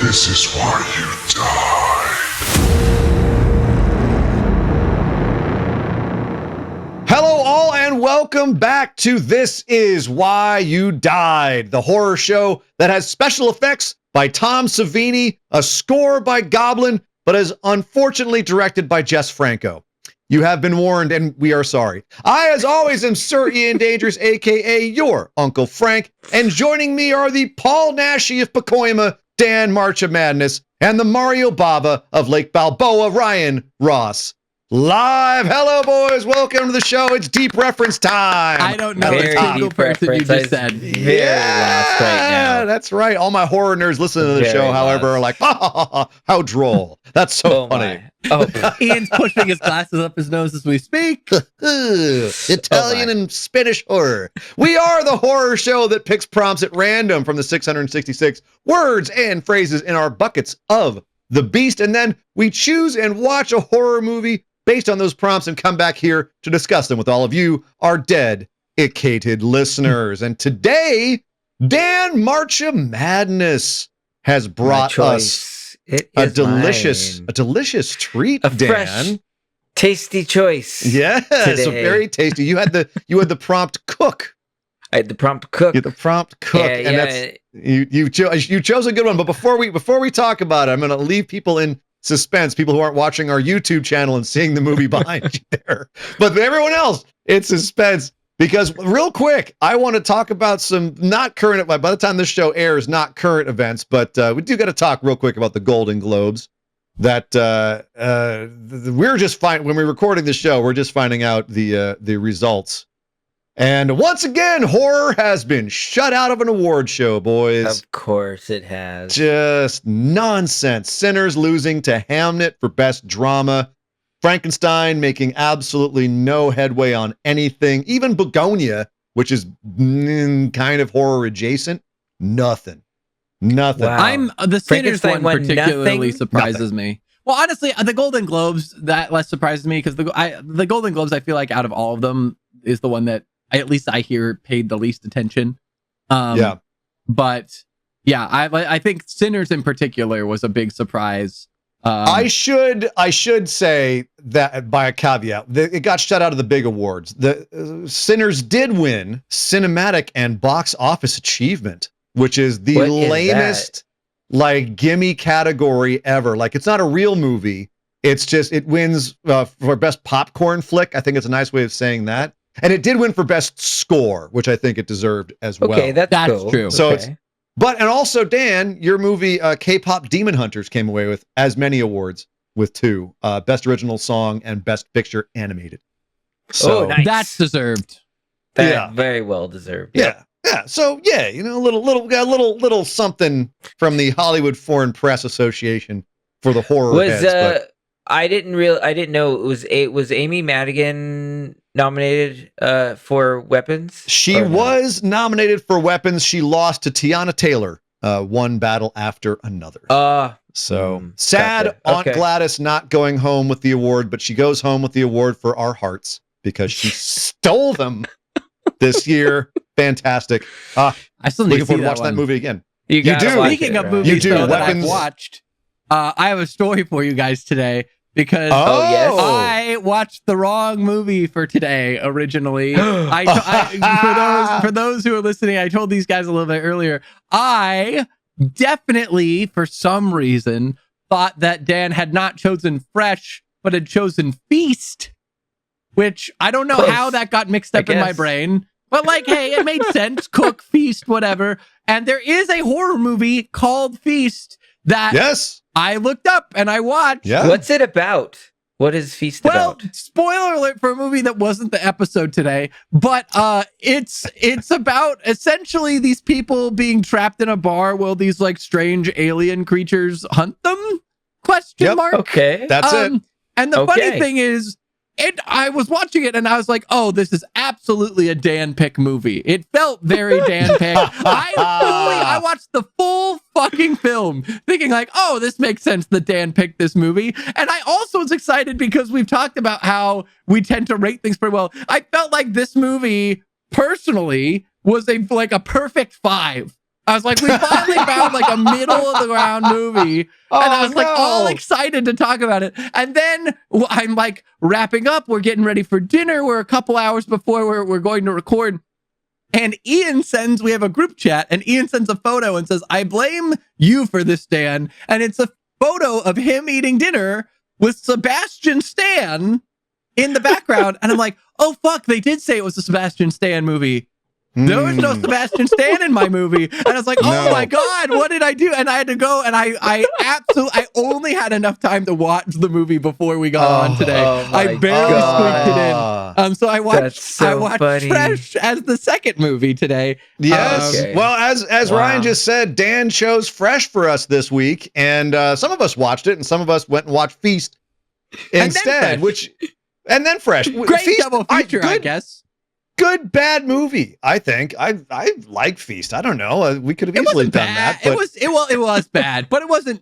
This is why you die. Hello all and welcome back to This Is Why You Died, the horror show that has special effects by Tom Savini, a score by Goblin, but is unfortunately directed by Jess Franco. You have been warned, and we are sorry. I, as always, am Sir Ian Dangerous, aka your Uncle Frank, and joining me are the Paul Nashi of Pacoima, Dan Marcha Madness, and the Mario Bava of Lake Balboa, Ryan Ross. Live. Hello, boys. Welcome to the show. It's deep reference time. I don't know a single person you just said. Yeah, right now. That's right. All my horror nerds listening to the show, however, are like, how droll. That's so funny. Ian's pushing his glasses up his nose as we speak. Italian and Spanish horror. We are the horror show that picks prompts at random from the 666 words and phrases in our buckets of the beast, and then we choose and watch a horror movie based on those prompts and come back here to discuss them with all of you, our dedicated listeners. And today, Dan Marcha Madness has brought us a delicious treat, a Dan. Fresh, tasty choice. Yes, today. Very tasty. You had the prompt cook. I had the prompt cook. You had the prompt cook, and that's you chose a good one. But before we talk about it, I'm going to leave people in suspense. People who aren't watching our YouTube channel and seeing the movie behind you there, but everyone else, it's suspense. Because real quick, I want to talk about some not current, by the time this show airs, not current events, but we do got to talk real quick about the Golden Globes that we're just when we're recording the show, we're just finding out the results. And once again, horror has been shut out of an award show, boys. Of course it has. Just nonsense. Sinners losing to Hamnet for best drama. Frankenstein making absolutely no headway on anything. Even Begonia, which is kind of horror adjacent, nothing. Wow. The Sinners one particularly surprises me. Well, honestly, the Golden Globes, that less surprises me because the Golden Globes, I feel like out of all of them is the one that at least I hear paid the least attention. But yeah, I think Sinners in particular was a big surprise. I should say that by a caveat, it got shut out of the big awards. The Sinners did win cinematic and box office achievement, which is the lamest gimme category ever. Like, it's not a real movie. It's just, it wins for best popcorn flick. I think it's a nice way of saying that. And it did win for best score, which I think it deserved as well. Okay, that's cool. True. So okay. And also, Dan, your movie K-Pop Demon Hunters came away with as many awards with 2, Best Original Song and Best Picture Animated. So nice. That's deserved. Very well deserved. Yeah. So a little something from the Hollywood Foreign Press Association for the horror heads. I didn't know it was Amy Madigan nominated for Weapons. She was nominated for Weapons. She lost to Tiana Taylor, one battle after another. Sad gotcha. Aunt Gladys not going home with the award, but she goes home with the award for our hearts because she stole them this year. Fantastic. I still need looking to forward to watching that movie again. You do. Speaking of movies that I've watched, I have a story for you guys today. Because I watched the wrong movie for today originally. For those who are listening, I told these guys a little bit earlier. I definitely, for some reason, thought that Dan had not chosen Fresh, but had chosen Feast, which I don't know how that got mixed up in my brain. But hey, it made sense. Cook, feast, whatever. And there is a horror movie called Feast that I looked up and I watched. Yeah. What's it about? What is Feast about? Well, spoiler alert for a movie that wasn't the episode today, but it's about essentially these people being trapped in a bar while these strange alien creatures hunt them? Question mark. Okay. That's it. And the funny thing is, I was watching it and I was like, oh, this is absolutely a Dan Pick movie. It felt very Dan Pick. I watched the full fucking film thinking oh, this makes sense that Dan picked this movie. And I also was excited because we've talked about how we tend to rate things pretty well. I felt like this movie personally was a perfect 5 I was like, we finally found like a middle of the ground movie. And I was like all excited to talk about it. And then I'm like wrapping up. We're getting ready for dinner. We're a couple hours before we're going to record. And we have a group chat, and Ian sends a photo and says, I blame you for this, Dan. And it's a photo of him eating dinner with Sebastian Stan in the background. And I'm like, oh, fuck, they did say it was a Sebastian Stan movie. There was no Sebastian Stan in my movie. And I was like, oh my God, what did I do? And I had to go, and I only had enough time to watch the movie before we got on today. I barely squeaked it in. So I watched Fresh as the second movie today. Yes. Well, as Ryan just said, Dan chose Fresh for us this week. And some of us watched it, and some of us went and watched Feast instead, and then Fresh. Great Feast, double feature, I guess. Good, bad movie, I think. I like Feast. I don't know. We could have easily done that. But it was bad, but it wasn't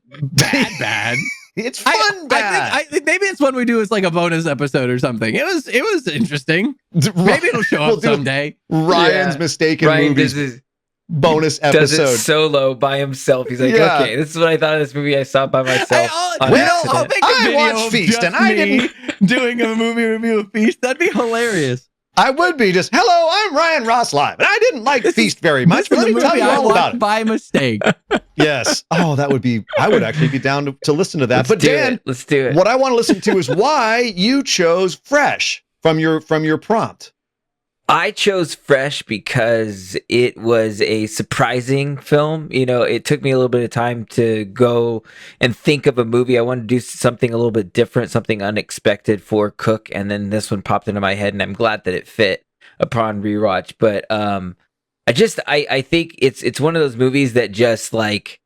bad. It's fun bad. I think maybe it's one we do as like a bonus episode or something. It was interesting. Maybe it'll show up someday. Ryan's mistaken movies. Bonus episode. Does it solo by himself. He's like, okay, this is what I thought of this movie. I saw by myself. I'll make a video watched Feast, and I didn't doing a movie review of Feast. That'd be hilarious. I would be just, hello, I'm Ryan Ross Live, and I didn't like Feast very much, but let me tell you all about it. By mistake. Yes. Oh, I would actually be down to listen to that. Dan, let's do it. What I want to listen to is why you chose Fresh from your prompt. I chose Fresh because it was a surprising film. You know, it took me a little bit of time to go and think of a movie. I wanted to do something a little bit different, something unexpected for Cook, and then this one popped into my head, and I'm glad that it fit upon rewatch. But I think it's one of those movies that just like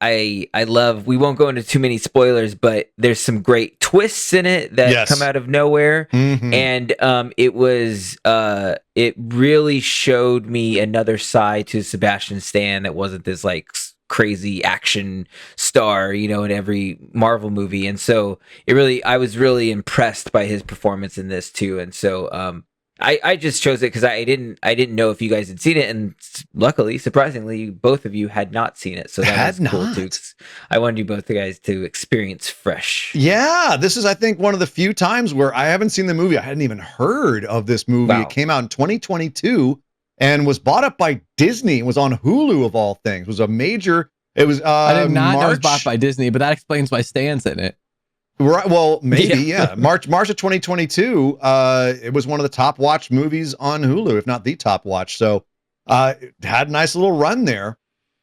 I love. We won't go into too many spoilers, but there's some great twists in it that come out of nowhere, and it really showed me another side to Sebastian Stan that wasn't this like crazy action star, you know, in every Marvel movie, and so I was really impressed by his performance in this too, and so I just chose it because I didn't know if you guys had seen it, and luckily, surprisingly, both of you had not seen it, so that was cool too. I wanted you both guys to experience Fresh. Yeah, this is I think one of the few times where I haven't seen the movie. I hadn't even heard of this movie. Wow. It came out in 2022 and was bought up by Disney. It was on Hulu of all things. It was a major. It was. I did not know it was bought by Disney, but that explains why Stan's in it. Right. Well, maybe, yeah. March of 2022, it was one of the top watched movies on Hulu, if not the top watch. So it had a nice little run there.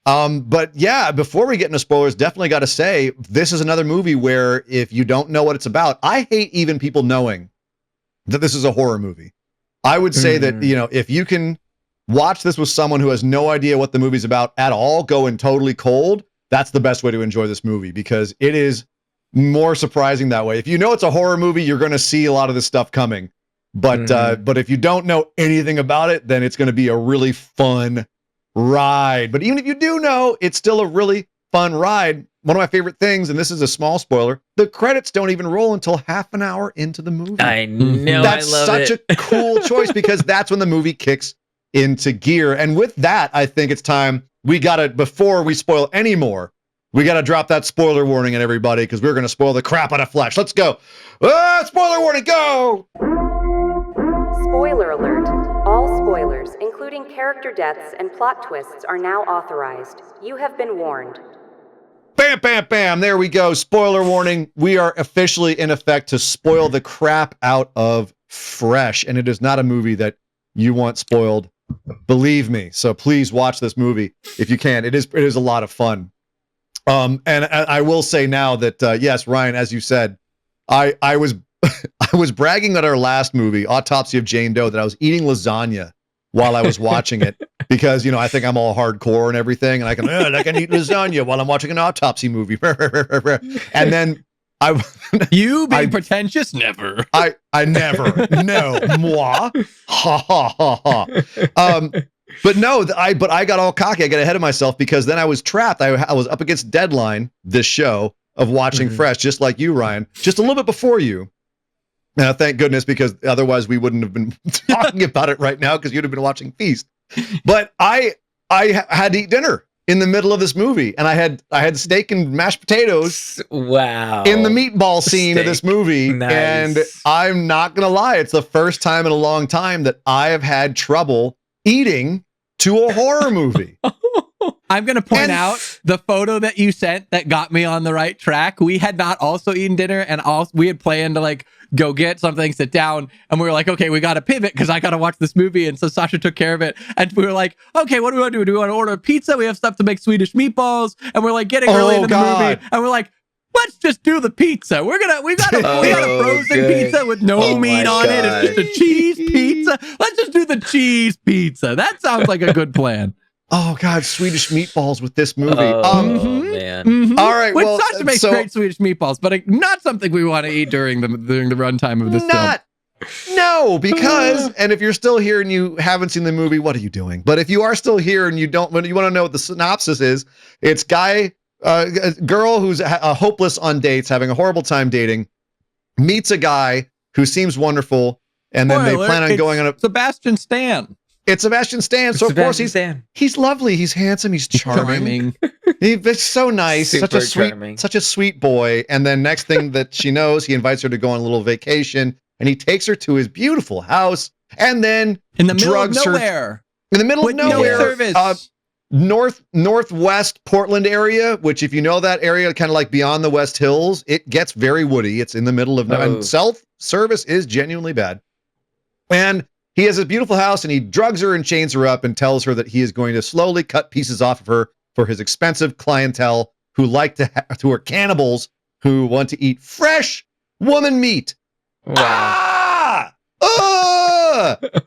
But yeah, before we get into spoilers, definitely got to say, this is another movie where if you don't know what it's about, I hate even people knowing that this is a horror movie. I would say that, you know, if you can watch this with someone who has no idea what the movie's about at all, go in totally cold, that's the best way to enjoy this movie because it is more surprising that way. If you know it's a horror movie, you're going to see a lot of this stuff coming. But if you don't know anything about it, then it's going to be a really fun ride. But even if you do know, it's still a really fun ride. One of my favorite things, and this is a small spoiler, the credits don't even roll until half an hour into the movie. I know. That's such a cool choice because that's when the movie kicks into gear. And with that, I think it's time before we spoil any more, we got to drop that spoiler warning at everybody because we're going to spoil the crap out of Flesh. Let's go. Spoiler warning, go! Spoiler alert. All spoilers, including character deaths and plot twists, are now authorized. You have been warned. Bam, bam, bam. There we go. Spoiler warning. We are officially in effect to spoil the crap out of Fresh. And it is not a movie that you want spoiled. Believe me. So please watch this movie if you can. It is a lot of fun. And I will say now that, yes, Ryan, as you said, I was bragging at our last movie, Autopsy of Jane Doe, that I was eating lasagna while I was watching it because, you know, I think I'm all hardcore and everything. And I can eat lasagna while I'm watching an autopsy movie. And then you being pretentious? Never. I never. No. Moi. Ha ha ha ha. But no, I got all cocky. I got ahead of myself because then I was trapped. I was up against deadline, this show, of watching Fresh, just like you, Ryan, just a little bit before you. Now, thank goodness, because otherwise we wouldn't have been talking about it right now because you'd have been watching Feast. But I I had to eat dinner in the middle of this movie, and I had steak and mashed potatoes. Wow. In the meatball scene of this movie. Nice. And I'm not going to lie, it's the first time in a long time that I have had trouble eating to a horror movie. I'm going to point out the photo that you sent that got me on the right track. We had not also eaten dinner, and we had planned to like go get something, sit down, and we were like, okay, we got to pivot because I got to watch this movie. And so Sasha took care of it. And we were like, okay, what do we want to do? Do we want to order a pizza? We have stuff to make Swedish meatballs. And we're like getting early into the movie. And we're like, let's just do the pizza. We got a frozen pizza with no meat on it. It's just a cheese pizza. Let's just do the cheese pizza. That sounds like a good plan. Oh God, Swedish meatballs with this movie. Man. All right, well, Sasha makes great Swedish meatballs, but not something we want to eat during the runtime of this film. No, because and if you're still here and you haven't seen the movie, what are you doing? But if you are still here and you want to know what the synopsis is, it's a girl who's hopeless on dates, having a horrible time dating, meets a guy who seems wonderful, and then they plan on going on a Sebastian Stan. It's Sebastian Stan. So of course he's lovely. He's handsome. He's charming. He's so nice. Super such a sweet boy. And then next thing that she knows, he invites her to go on a little vacation, and he takes her to his beautiful house, and then in the middle of nowhere. In the middle of nowhere. No service. Northwest Portland area, which if you know that area, kind of like beyond the West Hills, it gets very woody. It's in the middle of and self-service is genuinely bad. And he has a beautiful house, and he drugs her and chains her up and tells her that he is going to slowly cut pieces off of her for his expensive clientele who who are cannibals who want to eat fresh woman meat. Wow.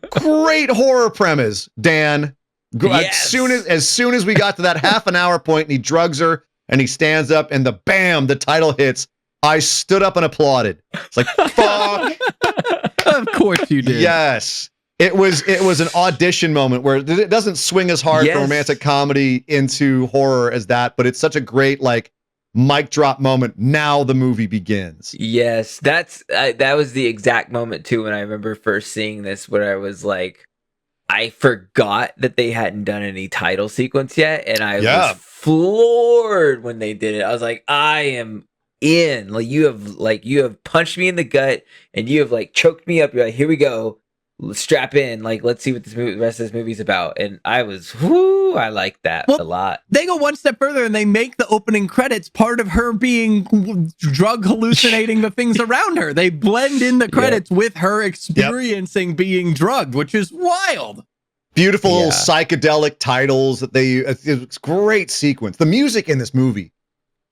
Great horror premise, Dan. Yes. As soon as we got to that half an hour point, and he drugs her and he stands up, and the title hits, I stood up and applauded. It's like, fuck. Of course you did. Yes. It was an audition moment where it doesn't swing as hard from romantic comedy into horror as that, but it's such a great like mic drop moment. Now the movie begins. Yes, that was the exact moment too when I remember first seeing this, where I was like, I forgot that they hadn't done any title sequence yet, and I was floored when they did it. I was like, I am in. Like you have punched me in the gut, and you have like choked me up. You're like, here we go. Strap in, like let's see what the rest of this movie's about. And I like that a lot. They go one step further and they make the opening credits part of her being drug hallucinating the things around her. They blend in the credits with her experiencing being drugged, which is wild. Beautiful little psychedelic titles that it's great sequence. The music in this movie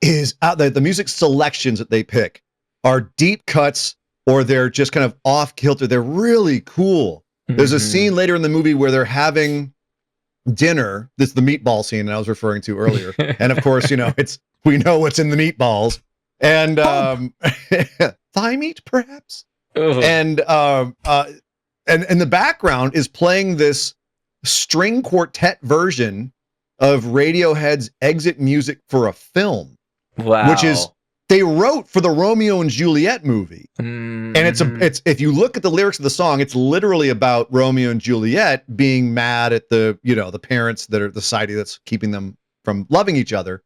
is the music selections that they pick are deep cuts, or they're just kind of off kilter. They're really cool. There's a scene later in the movie where they're having dinner. This is the meatball scene that I was referring to earlier. And of course, we know what's in the meatballs. And thigh meat, perhaps. And in the background is playing this string quartet version of Radiohead's Exit music for a film. Wow. Which is they wrote for the Romeo and Juliet movie. And it's if you look at the lyrics of the song, it's literally about Romeo and Juliet being mad at the parents that are the society that's keeping them from loving each other.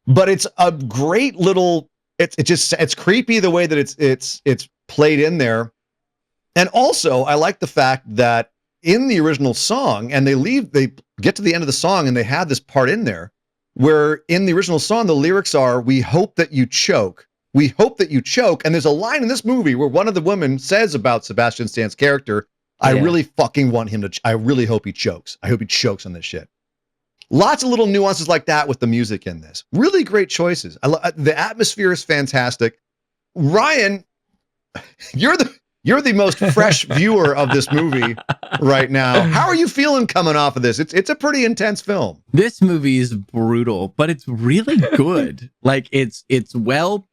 But it's a great little, it's creepy the way that it's played in there. And also I like the fact that in the original song, and they get to the end of the song and they have this part in there where in the original song, the lyrics are, we hope that you choke. We hope that you choke. And there's a line in this movie where one of the women says about Sebastian Stan's character, I really fucking want him to, I really hope he chokes. I hope he chokes on this shit. Lots of little nuances like that with the music in this. Really great choices. The atmosphere is fantastic. Ryan, you're the most fresh viewer of this movie right now. How are you feeling coming off of this? It's a pretty intense film. This movie is brutal, but it's really good. Like it's well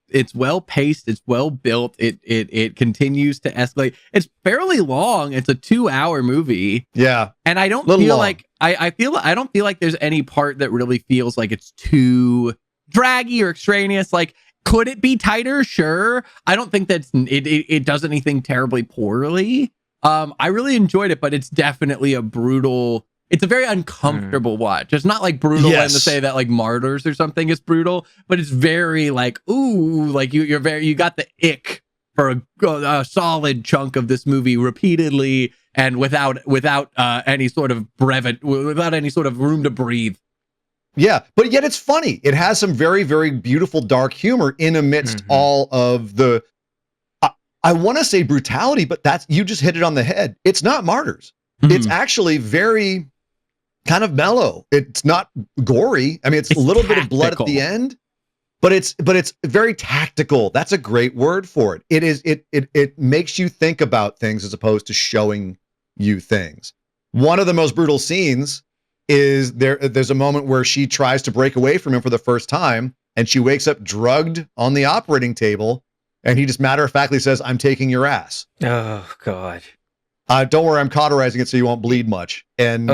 paced, it's well built. It continues to escalate. It's fairly long. It's a 2-hour movie. Yeah. And I don't feel like I don't feel like there's any part that really feels like it's too draggy or extraneous. Like, could it be tighter? Sure. I don't think it does anything terribly poorly. I really enjoyed it, but it's definitely a brutal it's a very uncomfortable watch. It's not like brutal and to say that like Martyrs or something is brutal, but it's very like, ooh, like you got the ick for a solid chunk of this movie repeatedly and without any sort of without any sort of room to breathe. Yeah, but yet it's funny. It has some very, very beautiful dark humor in amidst all of the, I want to say brutality, but you just hit it on the head. It's not Martyrs. It's actually very kind of mellow. It's not gory. I mean, it's a little bit of blood at the end, but it's very tactical. That's a great word for it. It makes you think about things as opposed to showing you things. One of the most brutal scenes is there's a moment where she tries to break away from him for the first time, and she wakes up drugged on the operating table, and he just matter-of-factly says, "I'm taking your ass." Oh, God. Don't worry, I'm cauterizing it so you won't bleed much. And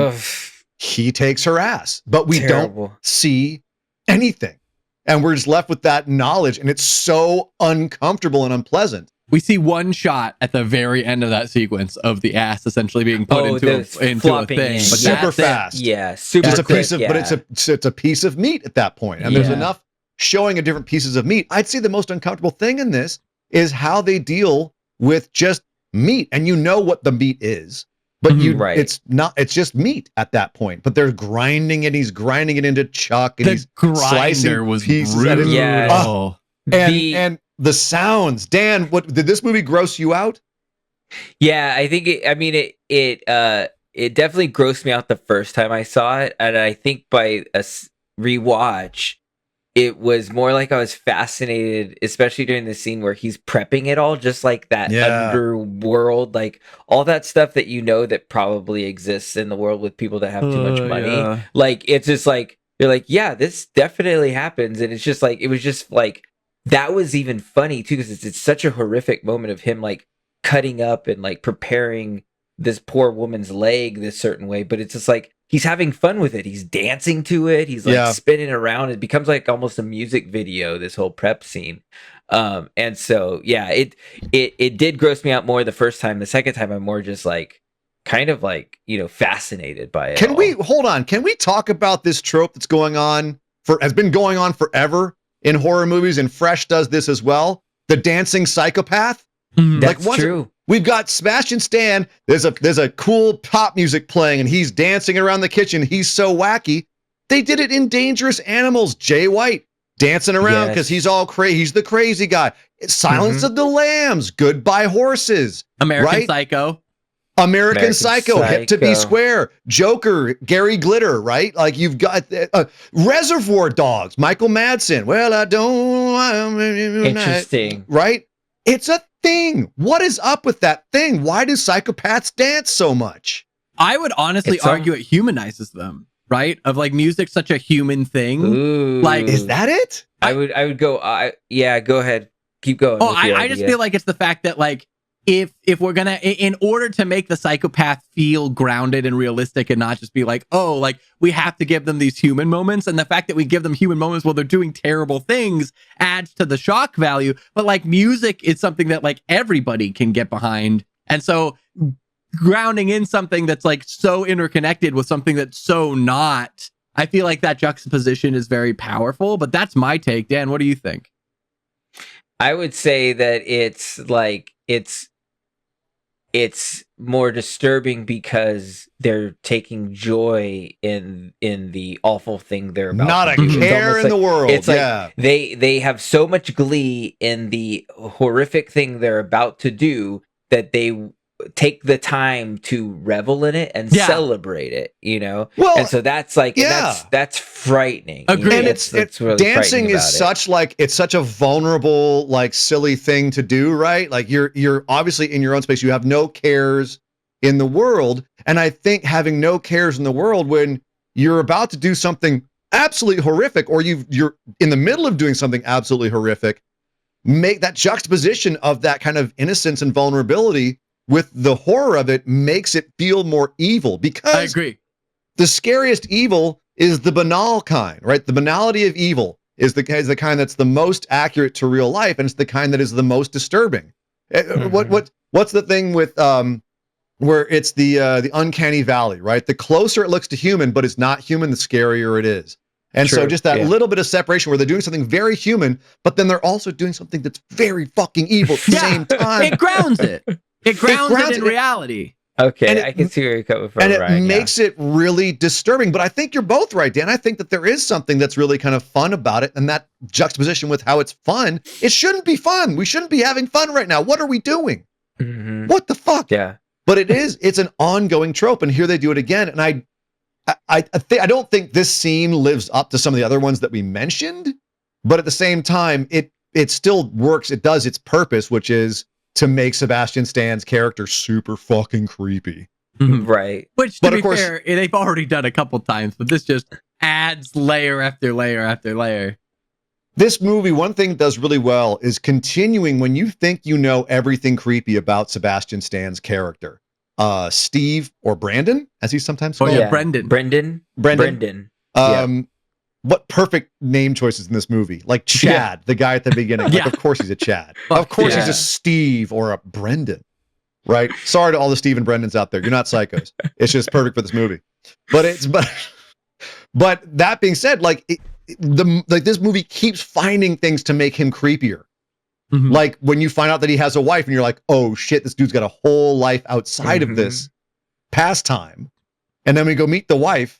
he takes her ass, but we don't see anything. And we're just left with that knowledge, and it's so uncomfortable and unpleasant. We see one shot at the very end of that sequence of the ass essentially being put into a thing, but super fast. Yeah, super. Just a piece of, but it's a piece of meat at that point, and there's enough showing of different pieces of meat. I'd say the most uncomfortable thing in this is how they deal with just meat, and you know what the meat is, but it's not. It's just meat at that point. But they're grinding it. He's grinding it into chuck, and he's slicing pieces. And the sounds, Dan, what did this movie gross you out? Yeah, I think it definitely grossed me out the first time I saw it, and I think by a rewatch, it was more like I was fascinated, especially during the scene where he's prepping it all, just like that underworld, like all that stuff that that probably exists in the world with people that have too much money. Yeah. Like it's just like you're like, yeah, this definitely happens, and it's just like it was just like. That was even funny too, because it's such a horrific moment of him like cutting up and like preparing this poor woman's leg this certain way, but it's just like he's having fun with it. He's dancing to it. He's like spinning around. It becomes like almost a music video, this whole prep scene. And so yeah, it did gross me out more the first time. The second time I'm more just like kind of like, fascinated by it. Can we talk about this trope that's has been going on forever in horror movies, and Fresh does this as well? The dancing psychopath. That's true. We've got Sebastian Stan. There's a cool pop music playing, and he's dancing around the kitchen. He's so wacky. They did it in Dangerous Animals. Jay White dancing around because he's all crazy. He's the crazy guy. Silence of the Lambs. Goodbye Horses. American Psycho. American Psycho, Hip to Be Square, Joker, Gary Glitter, right? Like you've got Reservoir Dogs, Michael Madsen. Well, I don't. Interesting, right? It's a thing. What is up with that thing? Why do psychopaths dance so much? I would honestly argue it humanizes them, right? Of like music, such a human thing. Ooh. Like, is that it? I would go. Go ahead, keep going. I just feel like it's the fact that like. If we're gonna, in order to make the psychopath feel grounded and realistic and not just be like, oh, like we have to give them these human moments, and the fact that we give them human moments while they're doing terrible things adds to the shock value. But like music is something that like everybody can get behind, and so grounding in something that's like so interconnected with something that's so not, I feel like that juxtaposition is very powerful. But that's my take. Dan, what do you think? I would say that it's more disturbing because they're taking joy in the awful thing they're about. Not a care in the world. It's like they have so much glee in the horrific thing they're about to do that they take the time to revel in it and celebrate it, Well, and so that's like that's frightening. Agreed. And it's really dancing is it's such a vulnerable, like silly thing to do, right? Like you're obviously in your own space. You have no cares in the world, and I think having no cares in the world when you're about to do something absolutely horrific, or you're in the middle of doing something absolutely horrific, make that juxtaposition of that kind of innocence and vulnerability with the horror of it makes it feel more evil, because I agree. The scariest evil is the banal kind, right? The banality of evil is the kind that's the most accurate to real life, and it's the kind that is the most disturbing. What's the thing with where it's the uncanny valley, right? The closer it looks to human, but it's not human, the scarier it is. And so just that little bit of separation where they're doing something very human, but then they're also doing something that's very fucking evil at the same time. It grounds it. It grounds it in reality. Okay, I can see where you're coming from. And it makes it really disturbing. But I think you're both right, Dan. I think that there is something that's really kind of fun about it. And that juxtaposition with how it's fun, it shouldn't be fun. We shouldn't be having fun right now. What are we doing? Mm-hmm. What the fuck? Yeah. But it's an ongoing trope. And here they do it again. And I don't think this scene lives up to some of the other ones that we mentioned. But at the same time, it still works. It does its purpose, which is to make Sebastian Stan's character super fucking creepy. Right. Which, to be fair, they've already done a couple times, but this just adds layer after layer after layer. This movie, one thing it does really well is continuing when you think you know everything creepy about Sebastian Stan's character. Steve, or Brandon, as he's sometimes called. Oh yeah, Brendan. Brendan. What perfect name choices in this movie. Like Chad, the guy at the beginning. Like, of course he's a Chad. Of course he's a Steve or a Brendan. Right? Sorry to all the Steve and Brendans out there. You're not psychos. It's just perfect for this movie. But that being said, this movie keeps finding things to make him creepier. Mm-hmm. Like when you find out that he has a wife and you're like, oh shit, this dude's got a whole life outside of this pastime. And then we go meet the wife.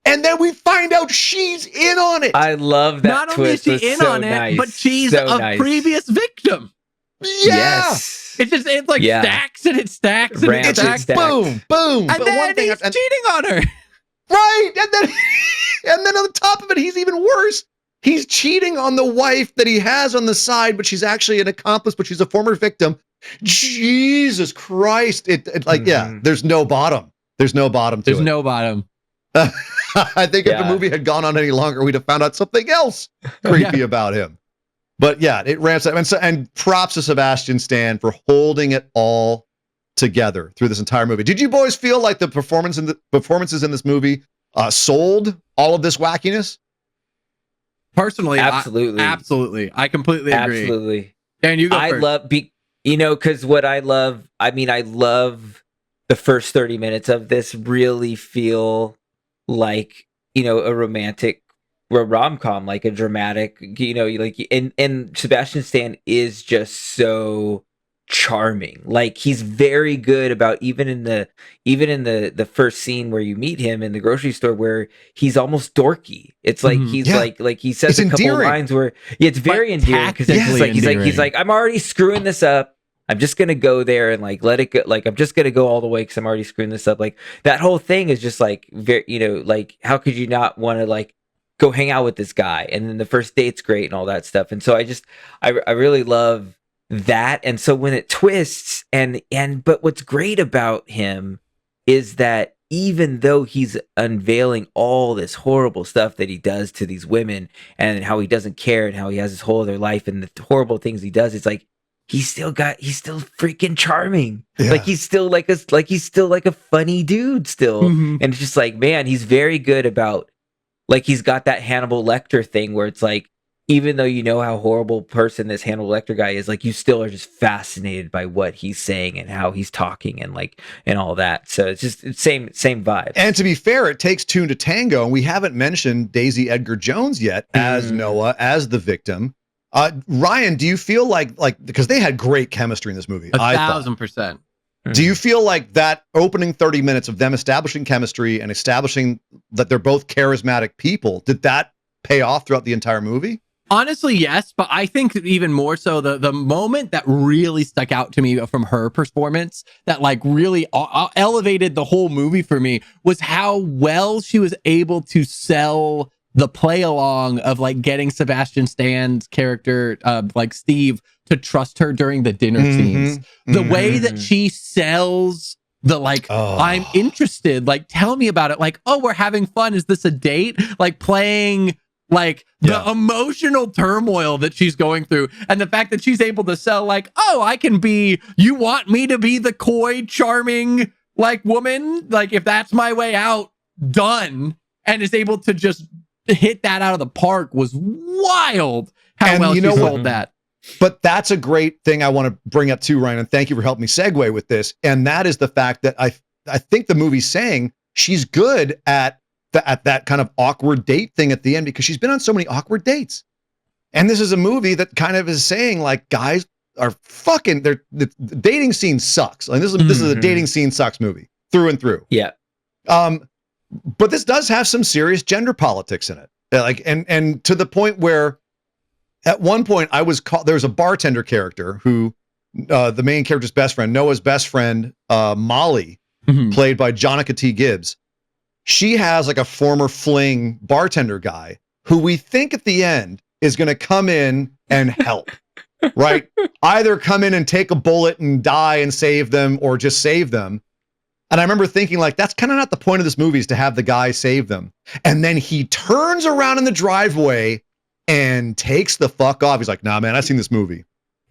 And then we find out she's in on it. I love that. Not only is she in on it, but she's a previous victim. Yeah. Yes. It's like stacks and it stacks and it stacks. Boom, boom. And then he's cheating on her. Right. And then on the top of it, he's even worse. He's cheating on the wife that he has on the side, but she's actually an accomplice, but she's a former victim. Jesus Christ. There's no bottom. There's no bottom to it. There's no bottom. I think if the movie had gone on any longer, we'd have found out something else creepy about him. But yeah, it ramps up. And props to Sebastian Stan for holding it all together through this entire movie. Did you boys feel like the performances in this movie sold all of this wackiness? Personally, absolutely. Absolutely. I completely agree. Absolutely. Dan, you go first. Because what I love the first 30 minutes of this really feel like, a romantic rom-com, like a dramatic, and Sebastian Stan is just so charming. Like he's very good about even in the first scene where you meet him in the grocery store where he's almost dorky. It's like he's like he says a couple of lines where it's very endearing because he's like I'm already screwing this up. I'm just gonna go there and let it go. Like I'm just gonna go all the way because I'm already screwing this up. Like that whole thing is just very, how could you not want to go hang out with this guy? And then the first date's great and all that stuff. And so I really love that. And so when it twists but what's great about him is that even though he's unveiling all this horrible stuff that he does to these women and how he doesn't care and how he has his whole other life and the horrible things he does, it's like he's still freaking charming. Yeah. Like he's still like a funny dude still. Mm-hmm. And it's just like, man, he's very good about he's got that Hannibal Lecter thing where it's like, even though you know how horrible person this Hannibal Lecter guy is, you still are just fascinated by what he's saying and how he's talking and all that. So it's same vibe. And to be fair, it takes two to tango. And we haven't mentioned Daisy Edgar-Jones yet as Noah, as the victim. Ryan, do you feel like because they had great chemistry in this movie? 1,000%. Do you feel like that opening 30 minutes of them establishing chemistry and establishing that they're both charismatic people, did that pay off throughout the entire movie? Honestly, yes, but I think even more so the moment that really stuck out to me from her performance that really elevated the whole movie for me was how well she was able to sell the play along of getting Sebastian Stan's character, Steve, to trust her during the dinner scenes. The way that she sells the I'm interested, tell me about it. Oh, we're having fun. Is this a date? Playing the emotional turmoil that she's going through, and the fact that she's able to sell you want me to be the coy, charming woman? If that's my way out, done. And is able to just hit that out of the park was wild. How well she sold that. But that's a great thing I want to bring up too, Ryan, and thank you for helping me segue with this. And that is the fact that I think the movie's saying she's good at that kind of awkward date thing at the end because she's been on so many awkward dates. And this is a movie that kind of is saying like guys are fucking, the dating scene sucks. Like this is a dating scene sucks movie through and through. Yeah. But this does have some serious gender politics in it. Like, and to the point where at one point there was a bartender character who, the main character's best friend, Noah's best friend, Molly, played by Jonica T. Gibbs. She has like a former fling bartender guy who we think at the end is going to come in and help, right? Either come in and take a bullet and die and save them or just save them. And I remember thinking like, that's kind of not the point of this movie is to have the guy save them. And then he turns around in the driveway and takes the fuck off. He's like, nah, man, I've seen this movie.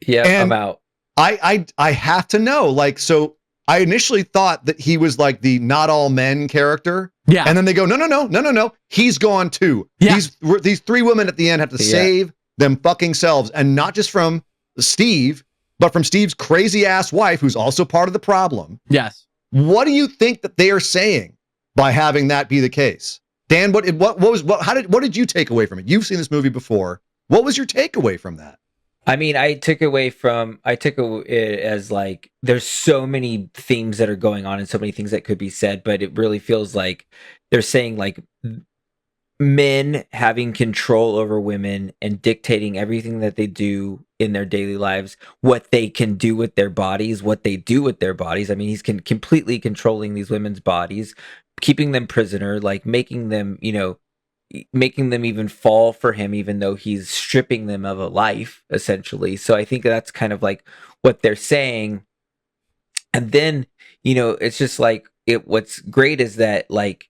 Yeah, and I'm out. I have to know, like, so I initially thought that he was like the not all men character. Yeah. And then they go, no. He's gone too. Yeah. These three women at the end have to save them fucking selves. And not just from Steve, but from Steve's crazy ass wife, who's also part of the problem. Yes. What do you think that they are saying by having that be the case? Dan, what did you take away from it? You've seen this movie before. What was your takeaway from that? I mean, I took it as like, there's so many themes that are going on and so many things that could be said, but it really feels like they're saying like men having control over women and dictating everything that they do in their daily lives, what they can do with their bodies, what they do with their bodies. I mean, he's completely controlling these women's bodies, keeping them prisoner, like making them even fall for him, even though he's stripping them of a life, essentially. So I think that's kind of like what they're saying. And then, it's just like what's great is that like,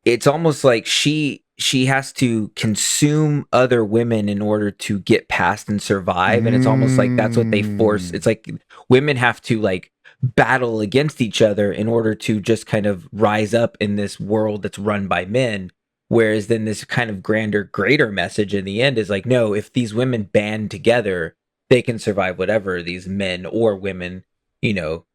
it's almost like she has to consume other women in order to get past and survive. And it's almost like that's what they force. It's like women have to like battle against each other in order to just kind of rise up in this world that's run by men. Whereas then this kind of grander, greater message in the end is like, no, if these women band together, they can survive whatever these men or women,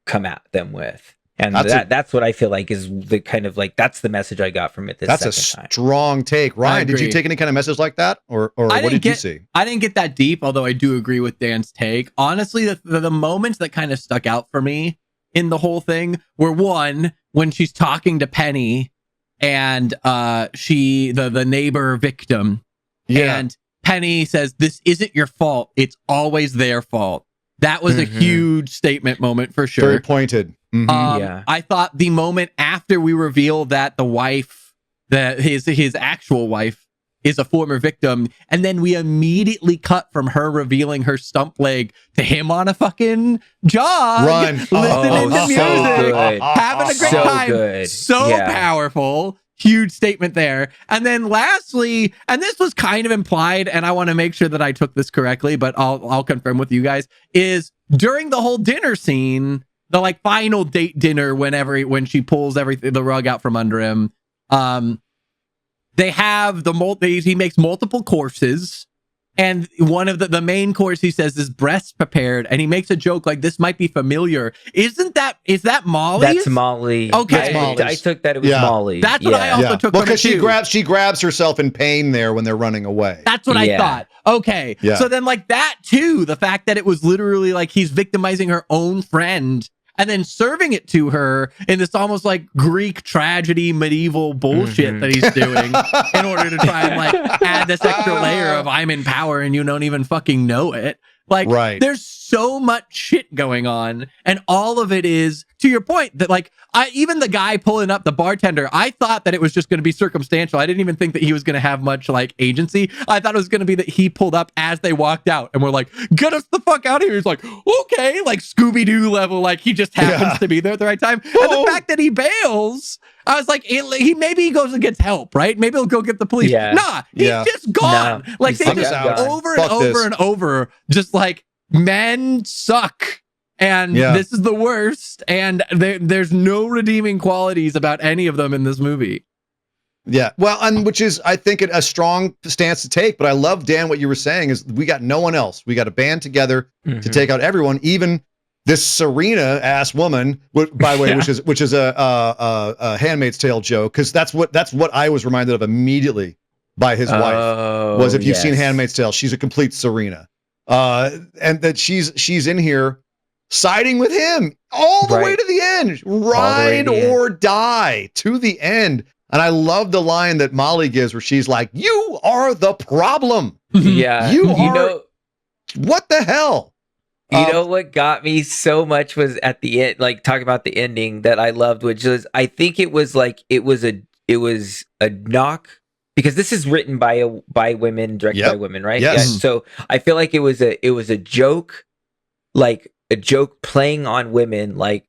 come at them with. And that's what I feel like is the kind of like, that's the message I got from it this That's a strong take. Ryan, did you take any kind of message like that? Or what did you see? I didn't get that deep, although I do agree with Dan's take. Honestly, the moments that kind of stuck out for me in the whole thing were one, when she's talking to Penny and the neighbor victim. Yeah. And Penny says, this isn't your fault. It's always their fault. That was a huge statement moment for sure. Very pointed. I thought the moment after we reveal that the wife, that his actual wife is a former victim, and then we immediately cut from her revealing her stump leg to him on a fucking jog, listening to music, having a great time. Good. So powerful. Huge statement there. And then lastly, and this was kind of implied, and I want to make sure that I took this correctly, but I'll confirm with you guys, is during the whole dinner scene, the like final date dinner, when she pulls the rug out from under him, they have he makes multiple courses, and one of the main course he says is breast prepared, and he makes a joke like, this might be familiar. Is that Molly's? That's Molly. Okay. I took that it was Molly. That's what I also took. Well, because she grabs herself in pain there when they're running away. That's what I thought. Okay. Yeah. So then like that too, the fact that it was literally like he's victimizing her own friend and then serving it to her in this almost like Greek tragedy, medieval bullshit that he's doing in order to try and like add this extra layer of I'm in power and you don't even fucking know it. Like, there's so much shit going on, and all of it is, to your point, that like, even the guy pulling up, the bartender, I thought that it was just going to be circumstantial. I didn't even think that he was going to have much like agency. I thought it was going to be that he pulled up as they walked out, and we're like, get us the fuck out of here. He's like, okay, like Scooby-Doo level, like he just happens to be there at the right time. And the fact that he bails, I was like, maybe he goes and gets help, right? Maybe he'll go get the police. Nah, he's just gone. No, like they just over and over and over, just like, men suck. And this is the worst. And there's no redeeming qualities about any of them in this movie. Yeah, well, and which is, I think, a strong stance to take. But I love, Dan, what you were saying is we got no one else. We got to band together to take out everyone, even this Serena ass woman. By the way, which is a Handmaid's Tale joke, because that's what I was reminded of immediately by his wife. Was if you've seen Handmaid's Tale, she's a complete Serena, and that she's in here siding with him all the way to the end, ride or die to the end. And I love the line that Molly gives where she's like, "You are the problem." Yeah. What the hell? You know what got me so much was at the end, like talk about the ending that I loved, which is I think it was a knock, because this is written by women, directed by women, right? Yes. Yeah. So I feel like it was a joke, like a joke playing on women, like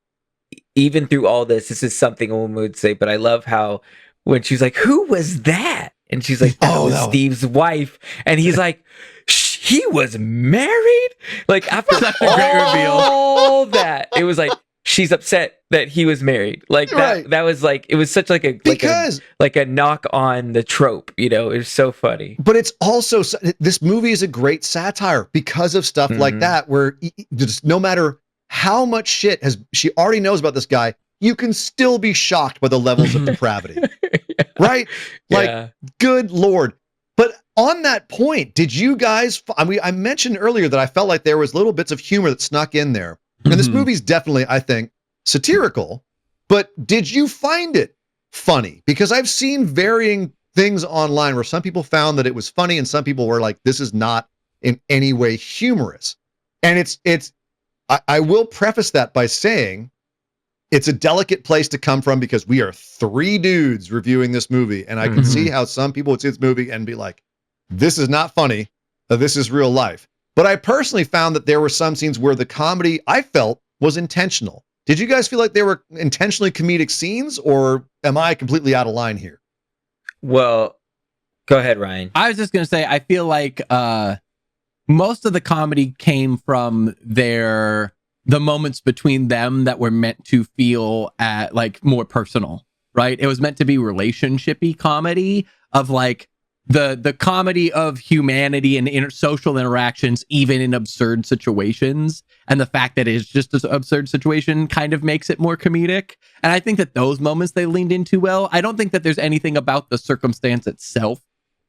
even through all this is something a woman would say. But I love how when she's like, "Who was that?" And she's like, "That was Steve's wife." And he's like, "He was married?" Like after all that, it was like she's upset that he was married. Like that was like, it was such like a knock on the trope, it was so funny. But it's also, this movie is a great satire because of stuff like that, where just no matter how much shit she already knows about this guy, you can still be shocked by the levels of depravity. Right? Like, good Lord. But on that point, did you guys, I mentioned earlier that I felt like there was little bits of humor that snuck in there. And this movie's definitely, I think, satirical, but did you find it funny? Because I've seen varying things online where some people found that it was funny and some people were like, this is not in any way humorous. And I will preface that by saying it's a delicate place to come from, because we are three dudes reviewing this movie, and I can see how some people would see this movie and be like, this is not funny, this is real life. But I personally found that there were some scenes where the comedy, I felt, was intentional. Did you guys feel like they were intentionally comedic scenes, or am I completely out of line here? Well, go ahead, Ryan. I was just going to say, I feel like most of the comedy came from the moments between them that were meant to feel like more personal, right? It was meant to be relationship-y comedy of like the comedy of humanity and social interactions, even in absurd situations. And the fact that it's just an absurd situation kind of makes it more comedic. And I think that those moments they leaned into well. I don't think that there's anything about the circumstance itself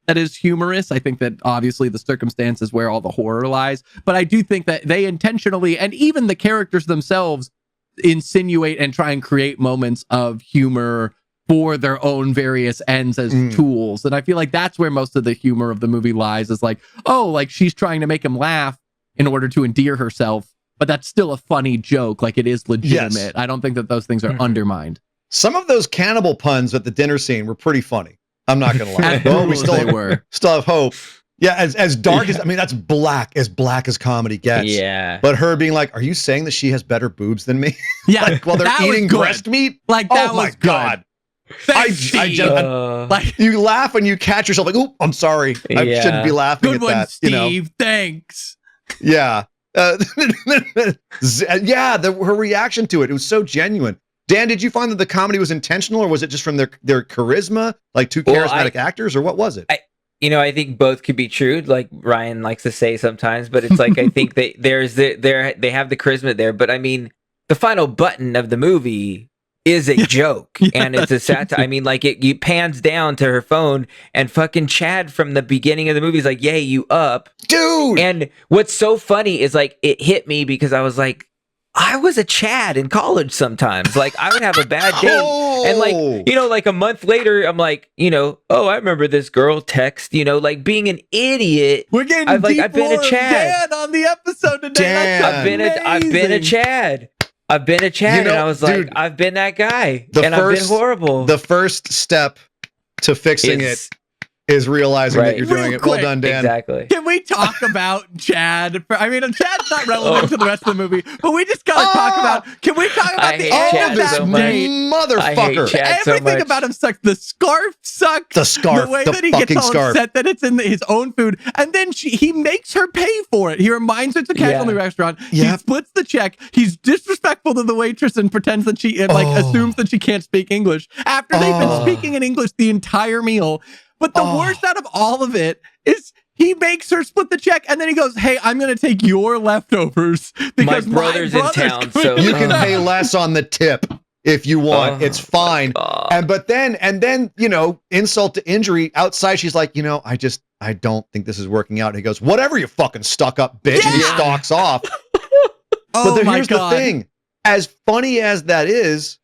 that is humorous. I think that obviously the circumstance is where all the horror lies. But I do think that they intentionally, and even the characters themselves, insinuate and try and create moments of humor for their own various ends as tools. And I feel like that's where most of the humor of the movie lies, is like, oh, like she's trying to make him laugh in order to endear herself, but that's still a funny joke. Like, it is legitimate. Yes. I don't think that those things are undermined. Some of those cannibal puns at the dinner scene were pretty funny. I'm not going to lie. Well, we still have hope. Yeah, as dark as, I mean, that's black as comedy gets. Yeah. But her being like, are you saying that she has better boobs than me? Yeah. Like, while they're eating breast meat? Like, that was my God. I just, like, you laugh and you catch yourself like, oh, I'm sorry. I shouldn't be laughing at that. Steve. Thanks. Yeah. Her reaction to it was so genuine. Dan, did you find that the comedy was intentional, or was it just from their charisma, like two charismatic actors, or what was it? I think both could be true, like Ryan likes to say sometimes, but it's like, I think they have the charisma there. But I mean, the final button of the movie is a joke, and it's a satire. I mean, like, it pans down to her phone, and fucking Chad from the beginning of the movie is like, "Yay, you up, dude!" And what's so funny is, like, it hit me because I was like, I was a Chad in college sometimes. Like, I would have a bad day. And like, like a month later, I'm like, oh, I remember this girl text, like being an idiot. We're getting I've been a Chad. Dan on the episode today. I've been a Chad. And I was like, dude, I've been that guy. I've been horrible. The first step to fixing it is realizing that you're doing Real it. Well quick. done, Dan. Exactly. Can we talk about Chad? Chad's not relevant to the rest of the movie, but we just gotta talk about. Can we talk about I the hate end Chad of that so much. date? Motherfucker. I hate Chad so Everything much. about him sucks. The scarf sucks. The scarf, The way the that he gets fucking all scarf. upset that it's in his own food, and then he makes her pay for it. He reminds her to cash on the restaurant. He Yep. splits the check. He's disrespectful to the waitress and pretends that she assumes that she can't speak English after they've been speaking in English the entire meal. But the worst out of all of it is he makes her split the check, and then he goes, "Hey, I'm going to take your leftovers because My brother's in town, so You can pay less on the tip if you want. It's fine. But then insult to injury. Outside, she's like, I don't think this is working out. And he goes, "Whatever, you fucking stuck up bitch," and he stalks off. Here's the thing: as funny as that is,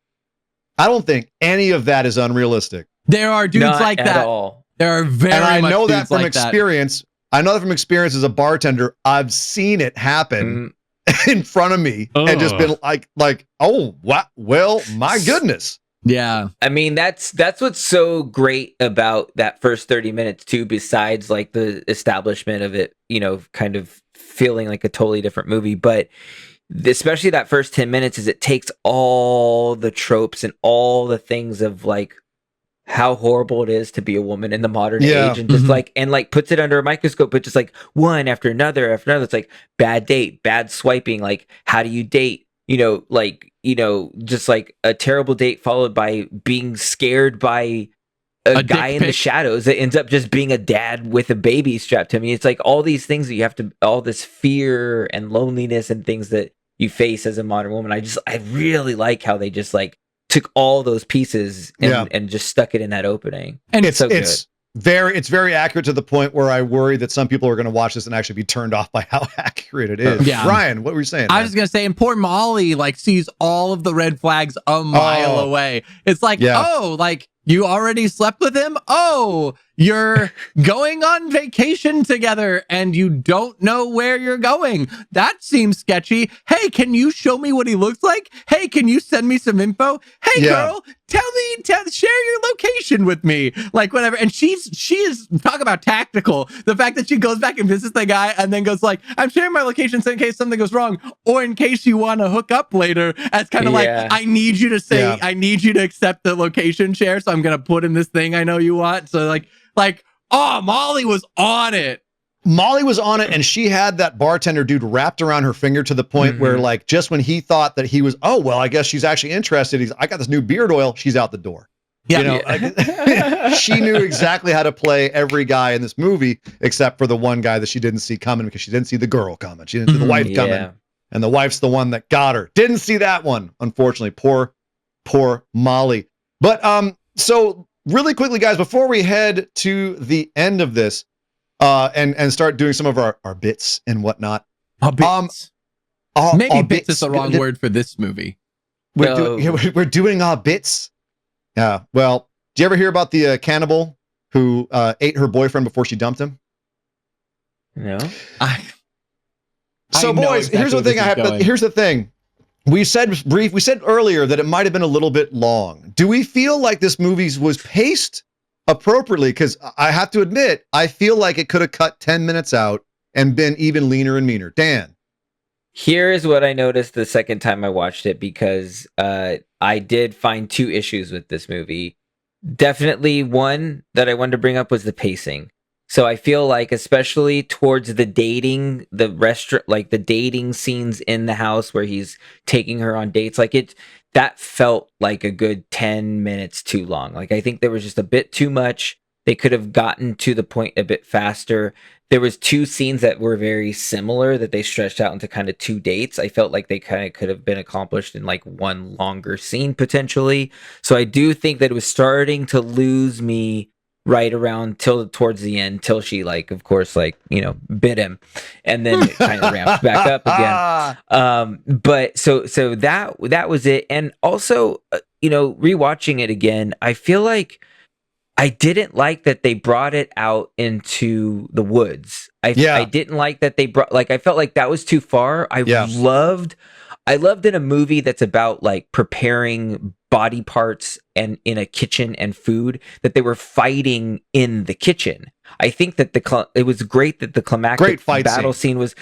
I don't think any of that is unrealistic. There are dudes Not like at that. all. There are very And I much know that dudes from like that. experience. I know that from experience as a bartender. I've seen it happen in front of me and just been like, oh, what? Well, my goodness. Yeah. I mean, that's what's so great about that first 30 minutes too, besides like the establishment of it, kind of feeling like a totally different movie. But especially that first 10 minutes is it takes all the tropes and all the things of like how horrible it is to be a woman in the modern age, and just puts it under a microscope, but just like one after another. It's like bad date, bad swiping. Like, how do you date? Just like a terrible date followed by being scared by a guy in the shadows that ends up just being a dad with a baby strapped to him. It's like all these things that you have to, all this fear and loneliness and things that you face as a modern woman. I really like how they just like took all those pieces and just stuck it in that opening. And it's so good. It's very accurate to the point where I worry that some people are going to watch this and actually be turned off by how accurate it is. Yeah. Ryan, what were you saying? I was going to say, and poor Molly sees all of the red flags a mile away. It's like, you already slept with him? Oh, you're going on vacation together and you don't know where you're going. That seems sketchy. Hey, can you show me what he looks like? Hey, can you send me some info? Hey, girl, share your location with me. Like, whatever. And she is, talk about tactical. The fact that she goes back and visits the guy and then goes like, I'm sharing my location so in case something goes wrong or in case you want to hook up later. As kind of like, I need you to say, I need you to accept the location share. So I'm going to put in this thing I know you want. So Molly was on it. Molly was on it, and she had that bartender dude wrapped around her finger to the point where, like, just when he thought that he was, I guess she's actually interested. I got this new beard oil. She's out the door. Yeah. She knew exactly how to play every guy in this movie, except for the one guy that she didn't see coming because she didn't see the girl coming. She didn't see the wife coming. And the wife's the one that got her. Didn't see that one, unfortunately. Poor Molly. But, so really quickly, guys, before we head to the end of this, and start doing some of our bits and whatnot. Maybe bits is the wrong word for this movie. We're doing our bits. Yeah. Well, do you ever hear about the cannibal who ate her boyfriend before she dumped him? No. So, boys, here's the thing. Here's the thing. We said earlier that it might have been a little bit long. Do we feel like this movie was paced appropriately? Because I have to admit, I feel like it could have cut 10 minutes out and been even leaner and meaner. Dan. Here's what I noticed the second time I watched it, because I did find two issues with this movie. Definitely one that I wanted to bring up was the pacing. So I feel like, especially towards the dating, the restaurant, like the dating scenes in the house where he's taking her on dates, that felt like a good 10 minutes too long. Like, I think there was just a bit too much. They could have gotten to the point a bit faster. There was two scenes that were very similar that they stretched out into kind of two dates. I felt like they kind of could have been accomplished in like one longer scene potentially. So I do think that it was starting to lose me right around towards the end, till she of course, bit him, and then it kind of ramps back up again. But so that was it. And also, rewatching it again, I feel like I didn't like that they brought it out into the woods. I didn't like that they brought, I felt like that was too far. I I loved in a movie that's about like preparing body parts and in a kitchen and food, that they were fighting in the kitchen. I think that it was great that the climactic fight scene was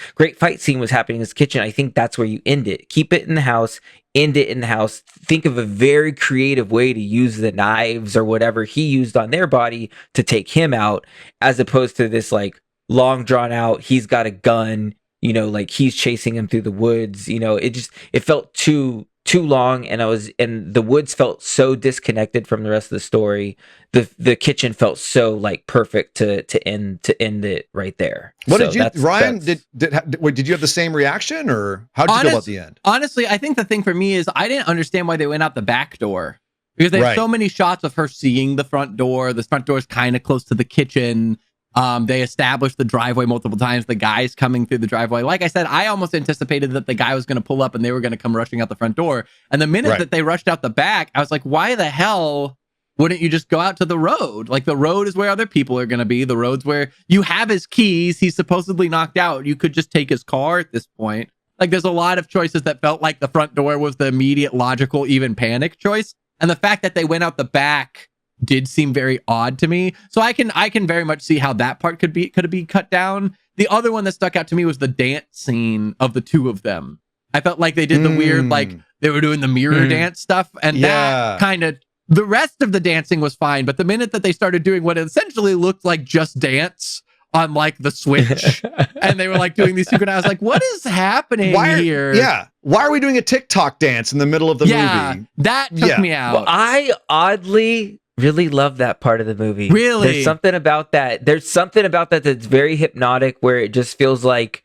happening in this kitchen. I think that's where you end it. Keep it in the house, end it in the house. Think of a very creative way to use the knives or whatever he used on their body to take him out, as opposed to this like long drawn out, he's got a gun, you know, like he's chasing him through the woods. You know, it felt too long, and the woods felt so disconnected from the rest of the story. The kitchen felt so like perfect to end it right there. What did you, Ryan? Did you have the same reaction, or how did you feel about the end? Honestly, I think the thing for me is I didn't understand why they went out the back door, because there's so many shots of her seeing the front door. The front door is kind of close to the kitchen. They established the driveway multiple times. The guy's coming through the driveway. Like I said, I almost anticipated that the guy was going to pull up and they were going to come rushing out the front door. And the minute that they rushed out the back, I was like, why the hell wouldn't you just go out to the road? Like, the road is where other people are going to be. The road's where you have his keys. He's supposedly knocked out. You could just take his car at this point. Like, there's a lot of choices that felt like the front door was the immediate, logical, even panic choice. And the fact that they went out the back did seem very odd to me. So I can very much see how that part could be cut down. The other one that stuck out to me was the dance scene of the two of them. I felt like they did the weird, like they were doing the mirror dance stuff, and that kind of, the rest of the dancing was fine, but the minute that they started doing what essentially looked like Just Dance on like the Switch, and they were like doing these secret, I was like, what is happening here? Yeah. Why are we doing a TikTok dance in the middle of the movie? That took me out. Well, I oddly really love that part of the movie. Really? There's something about that. That's very hypnotic, where it just feels like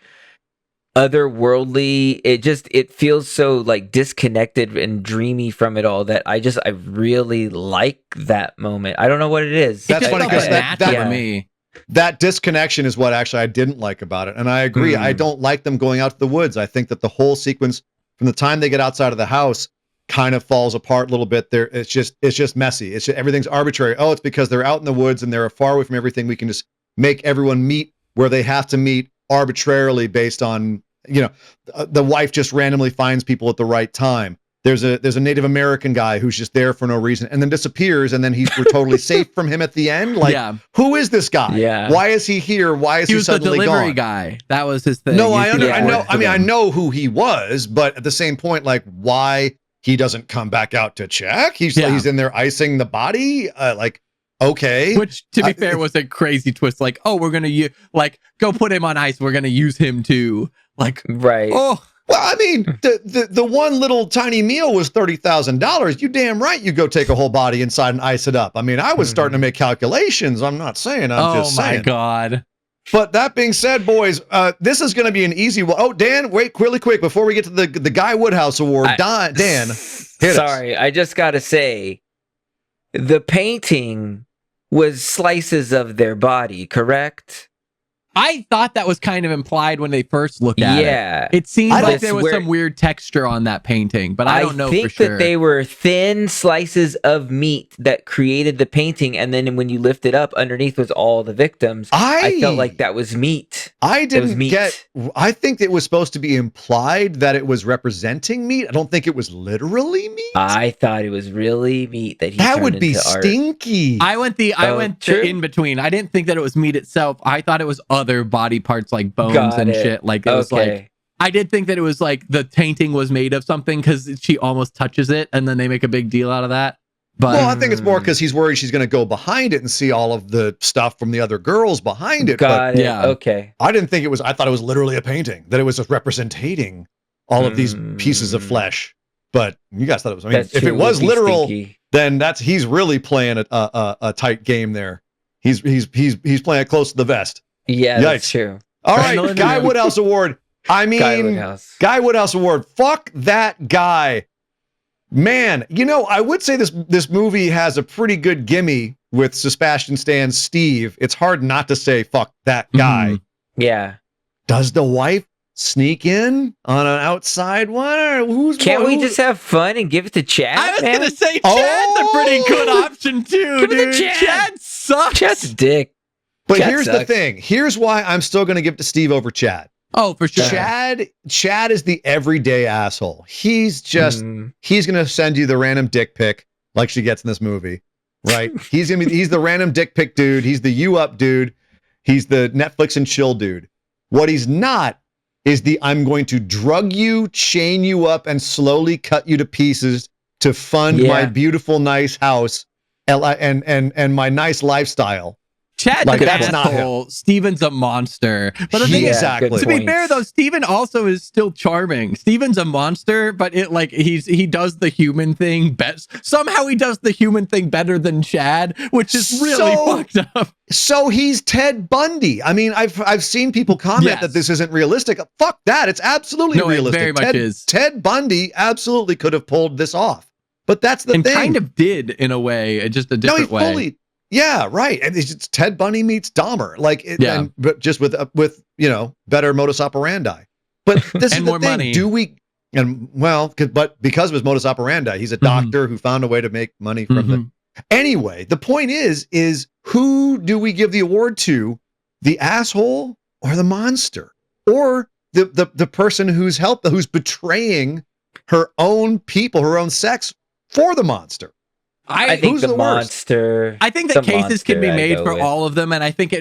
otherworldly. It feels so like disconnected and dreamy from it all, that I really like that moment. I don't know what it is. That's funny, because for me, that disconnection is what actually I didn't like about it. And I agree. I don't like them going out to the woods. I think that the whole sequence from the time they get outside of the house kind of falls apart a little bit there. It's just messy. Everything's arbitrary. Oh, it's because they're out in the woods and they're far away from everything. We can just make everyone meet where they have to meet arbitrarily based on, you know, the wife just randomly finds people at the right time. There's a Native American guy who's just there for no reason and then disappears, and then we're totally safe from him at the end. Like, who is this guy? Yeah. Why is he here? Why is he suddenly gone? He was the delivery guy. That was his thing. No, I know. I mean, I know who he was, but at the same point, like, why he doesn't come back out to check? He's in there icing the body. Like, okay. Which, to be fair, was a crazy twist. Like, oh, we're gonna go put him on ice. We're gonna use him too. Like, right. Oh, well, I mean, the one little tiny meal was $30,000. You damn right you go take a whole body inside and ice it up. I mean, I was starting to make calculations. I'm not saying. I'm just saying. Oh my God. But that being said, boys, this is going to be an easy one. Oh, Dan, wait, really quick before we get to the Guy Woodhouse Award. Dan, hit us. I just got to say, the painting was slices of their body, correct? I thought that was kind of implied when they first looked at it. It seemed like there was some weird texture on that painting, but I don't know for sure. I think that they were thin slices of meat that created the painting, and then when you lift it up, underneath was all the victims. I felt like that was meat. I think it was supposed to be implied that it was representing meat. I don't think it was literally meat. I thought it was really meat that he That turned would be into art. stinky. I went the in between. I didn't think that it was meat itself. I thought it was other body parts like bones and shit. Like, it was like, I did think that it was like the painting was made of something because she almost touches it and then they make a big deal out of that. But well, I think it's more because he's worried she's going to go behind it and see all of the stuff from the other girls behind it. Yeah. Okay. I didn't think it was, I thought it was literally a painting, that it was just representing all of these pieces of flesh. But you guys thought it was, I mean, if it was literal, then he's really playing a tight game there. He's playing it close to the vest. Yeah, that's true. All right, Guy Woodhouse Award. I mean, Guy Woodhouse Award. Fuck that guy. Man, you know, I would say this movie has a pretty good gimme with Sebastian Stan's Steve. It's hard not to say fuck that guy. Yeah. Does the wife sneak in on an outside one? Or Can't we just have fun and give it to Chad? I was going to say Chad's a pretty good option too, dude. Chad sucks. Chad's a dick. But here's the thing. Here's why I'm still going to give it to Steve over Chad. Oh, for sure. Chad is the everyday asshole. He's just he's gonna send you the random dick pic like she gets in this movie, right? He's the random dick pic dude. He's the you up dude. He's the Netflix and chill dude. What he's not is the I'm going to drug you, chain you up, and slowly cut you to pieces to fund my beautiful, nice house and my nice lifestyle. Chad's like, an that's asshole. not him. Steven's a monster. But the thing is, exactly. to be fair though, Steven also is still charming. Steven's a monster, but he does the human thing best. Somehow he does the human thing better than Chad, which is really fucked up. So he's Ted Bundy. I mean, I've seen people comment that this isn't realistic. Fuck that. It's absolutely realistic. It very much is. Ted Bundy absolutely could have pulled this off. But that's the thing. Kind of did in a way, just a different way. Yeah, right. And it's Ted Bundy meets Dahmer, but just with better modus operandi. But this is more the thing. Money. But because of his modus operandi, he's a doctor who found a way to make money from the. Anyway, the point is who do we give the award to? The asshole or the monster, or the person who's betraying her own people, her own sex for the monster? I think the monster. I think that cases can be made for all of them, and I think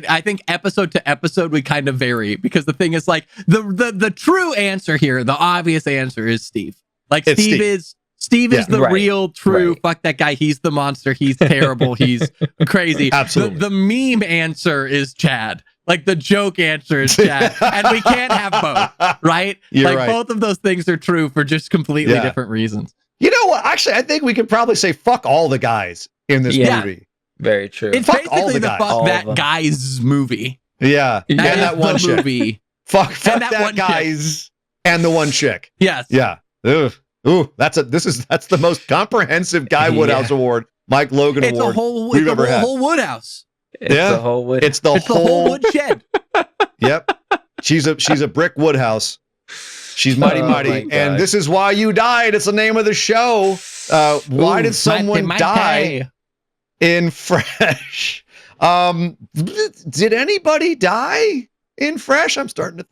episode to episode we kind of vary, because the thing is, like, the true answer here, the obvious answer is Steve. Like, Steve is the real true fuck that guy. He's the monster. He's terrible. He's crazy. Absolutely. The meme answer is Chad. Like, the joke answer is Chad, and we can't have both, right? You're right. Both of those things are true for just completely different reasons. You know what? Actually, I think we could probably say fuck all the guys in this movie. Very true. It's fuck basically all the the guys. fuck that guy's movie. Yeah. And that one chick. Movie. Fuck that guy's and the one chick. Yes. Yeah. Ooh, that's the most comprehensive Guy Woodhouse Award, Mike Logan Award we've ever had. It's the whole Woodhouse. It's the whole wood. It's the whole woodshed. Yep. She's a brick Woodhouse. She's mighty. And This Is Why You Died. It's the name of the show. Why did someone die in Fresh? Did anybody die in Fresh? I'm starting to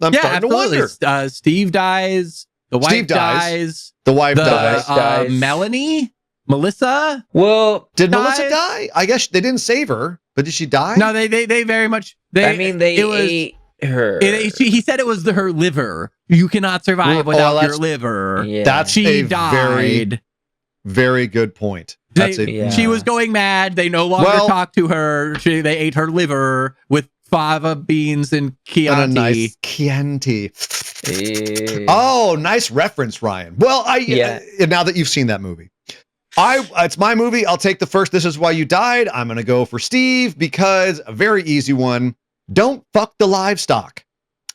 wonder. Steve dies. The wife dies. The wife dies. Melanie? Melissa? Well, did Melissa die? I guess they didn't save her, but did she die? No, they very much. They ate her. He said it was her liver. You cannot survive without your liver. Yeah. She died. Very good point. She was going mad. They no longer talked to her. They ate her liver with fava beans and Chianti. And a nice Chianti. Oh, nice reference, Ryan. Well, now that you've seen that movie, it's my movie. I'll take the first. This Is Why You Died. I'm going to go for Steve because a very easy one. Don't fuck the livestock.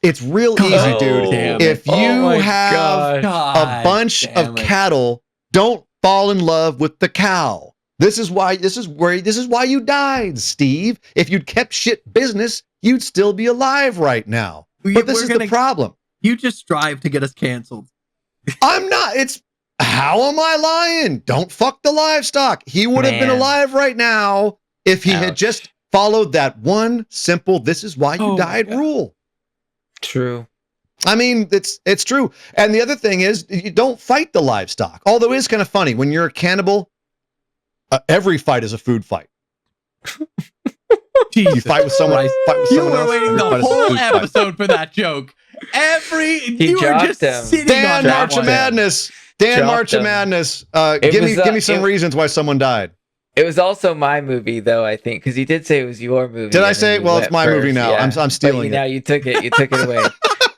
It's real easy, dude. If you have a bunch of cattle, don't fall in love with the cow. This is why you died, Steve. If you'd kept shit business, you'd still be alive right now. But this is the problem. You just strive to get us canceled. I'm not. How am I lying? Don't fuck the livestock. He would have been alive right now if he had just followed that one simple "This is why you died" rule. True. I mean, it's true. And the other thing is, you don't fight the livestock. Although it is kind of funny when you're a cannibal. Every fight is a food fight. You fight with someone. You were waiting the whole episode for that joke. You were just sitting Dan Marcha Madness. Dan Marcha Madness. Give me some reasons why someone died. It was also my movie, though, I think, because you did say it was your movie. Did I say? Well, it's my movie now. Yeah. I'm stealing it. Now you took it. You took it away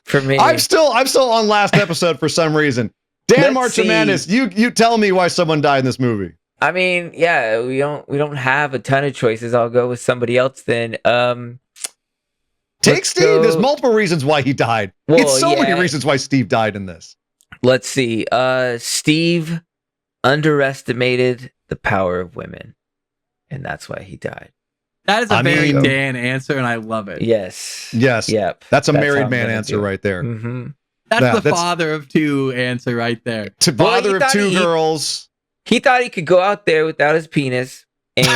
from me. I'm still on last episode for some reason. Dan Marcha Madness. You tell me why someone died in this movie. I mean, yeah, we don't have a ton of choices. I'll go with somebody else then. Take Steve. There's multiple reasons why he died. Well, it's so many reasons why Steve died in this. Let's see. Steve underestimated the power of women, and that's why he died. That is a very Dan answer, and I love it. Yes. Yep. That's a married man answer right there. Mm-hmm. That's the father of two answer right there. Father of two girls. He thought he could go out there without his penis and,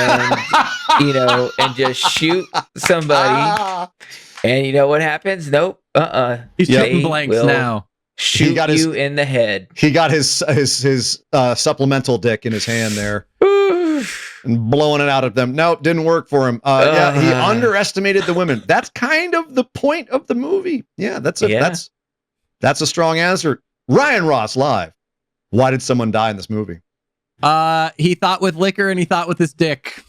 and just shoot somebody. And you know what happens? Nope. He's shooting blanks now. Shoot you in the head. He got his supplemental dick in his hand there. And blowing it out at them. Nope, didn't work for him. Yeah, he underestimated the women. That's kind of the point of the movie. Yeah, that's a strong answer. Ryan Ross live. Why did someone die in this movie? He thought with liquor and he thought with his dick.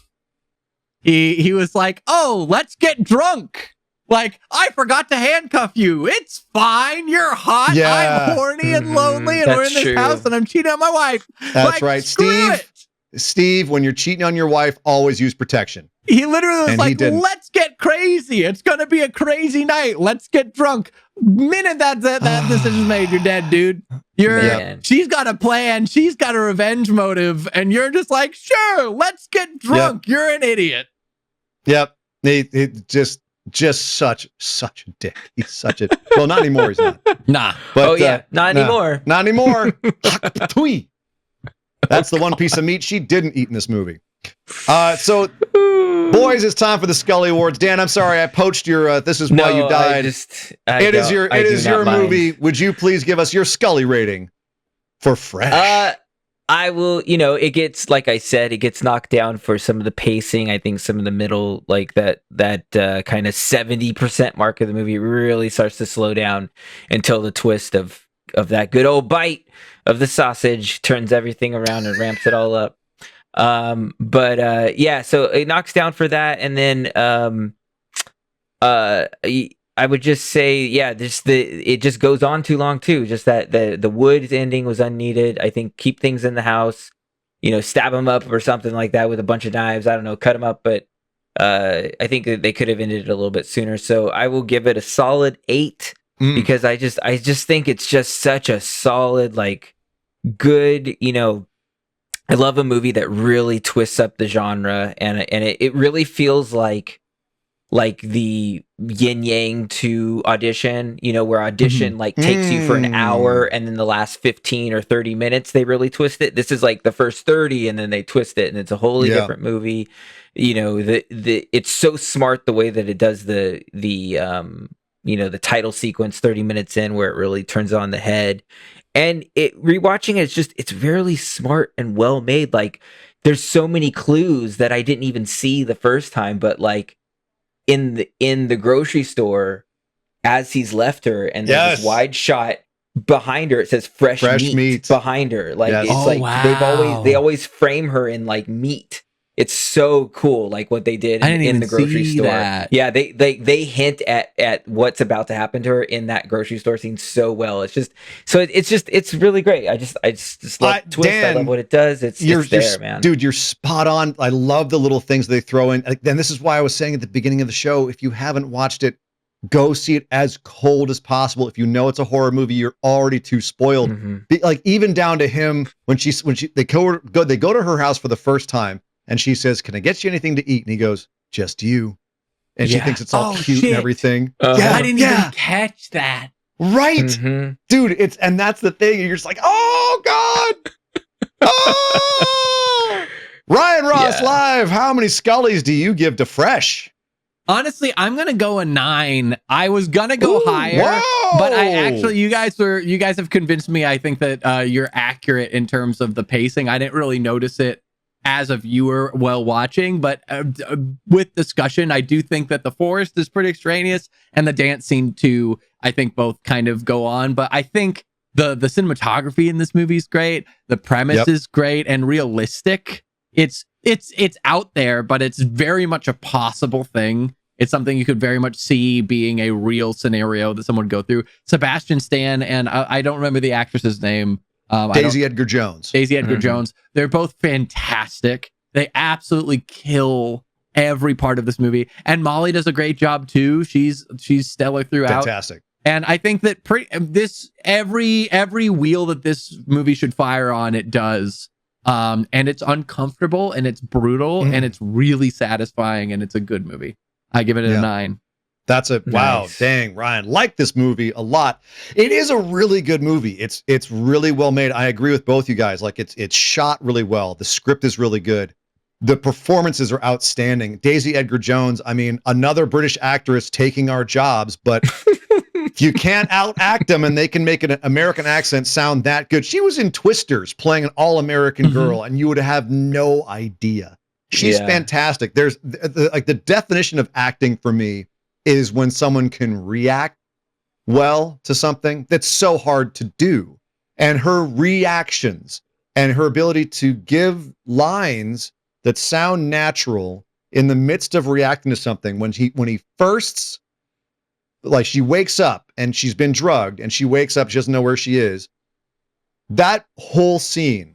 He was like, "Oh, let's get drunk." Like, I forgot to handcuff you. It's fine. You're hot. Yeah. I'm horny and lonely, and we're in this house, and I'm cheating on my wife. That's right, Steve, when you're cheating on your wife, always use protection. He literally was like, let's get crazy. It's going to be a crazy night. Let's get drunk. Minute that decision's made, you're dead, dude. She's got a plan. She's got a revenge motive. And you're just like, sure, let's get drunk. Yep. You're an idiot. Yep. He just such a dick. He's such a, well, not anymore. He's not. Nah. But, not anymore. Not anymore. That's the one piece of meat she didn't eat in this movie. So, boys, it's time for the Scully Awards. Dan, I'm sorry I poached your This Is Why You Died. It is your movie. Would you please give us your Scully rating for Fresh? I will, it gets, like I said, it gets knocked down for some of the pacing. I think some of the middle, like that kind of 70% mark of the movie really starts to slow down until the twist of that good old bite of the sausage turns everything around and ramps it all up. So it knocks down for that. And then I would just say, it just goes on too long too. Just that the Woods ending was unneeded. I think keep things in the house, stab them up or something like that with a bunch of knives. I don't know, cut them up. But I think that they could have ended it a little bit sooner. So I will give it a solid 8 because I just think it's just such a solid, like, good, I love a movie that really twists up the genre, and it really feels like the yin yang to Audition, where Audition takes you for an hour, and then the last 15 or 30 minutes they really twist it. This is like the first 30, and then they twist it, and it's a wholly different movie. It's so smart the way that it does the the title sequence 30 minutes in, where it really turns on the head. And rewatching it, it's really smart and well made. Like, there's so many clues that I didn't even see the first time, but like in the grocery store, as he's left her, and there's this wide shot behind her, it says fresh meat behind her. Like it's they always frame her in like meat. It's so cool, like what they did in the grocery store. That. Yeah, they hint at what's about to happen to her in that grocery store scene so well. It's really great. I just love the twist. Dan, I love what it does. It's there, man. Dude, you're spot on. I love the little things they throw in. And this is why I was saying at the beginning of the show, if you haven't watched it, go see it as cold as possible. If you know it's a horror movie, you're already too spoiled. Like, even down to him when they go to her house for the first time. And she says, "Can I get you anything to eat?" And he goes, "Just you." And she thinks it's all cute and everything. I didn't even catch that. Right. Dude, and that's the thing. You're just like, oh God. Oh! Ryan Ross live. How many Scullys do you give to Fresh? Honestly, I'm gonna go a 9. I was gonna go higher, but you guys have convinced me. I think that you're accurate in terms of the pacing. I didn't really notice it as a viewer while watching, but with discussion, I do think that the forest is pretty extraneous, and the dance scene too, I think both kind of go on. But I think the cinematography in this movie is great. The premise is great and realistic. It's out there, but it's very much a possible thing. It's something you could very much see being a real scenario that someone would go through. Sebastian Stan, and I don't remember the actress's name. Daisy Edgar-Jones. Daisy Edgar-Jones. They're both fantastic. They absolutely kill every part of this movie. And Molly does a great job too. She's stellar throughout. Fantastic. And I think that every wheel that this movie should fire on, it does. And it's uncomfortable, and it's brutal, and it's really satisfying, and it's a good movie. I give it a 9. That's wow, dang, Ryan, like this movie a lot. It is a really good movie. It's really well made. I agree with both you guys. Like, it's shot really well. The script is really good. The performances are outstanding. Daisy Edgar-Jones, I mean, another British actress taking our jobs, but you can't out-act them, and they can make an American accent sound that good. She was in Twisters playing an all-American girl, and you would have no idea. She's fantastic. There's the definition of acting for me is when someone can react well to something that's so hard to do. And her reactions and her ability to give lines that sound natural in the midst of reacting to something. When he first, like, she wakes up and she's been drugged and she wakes up, she doesn't know where she is. That whole scene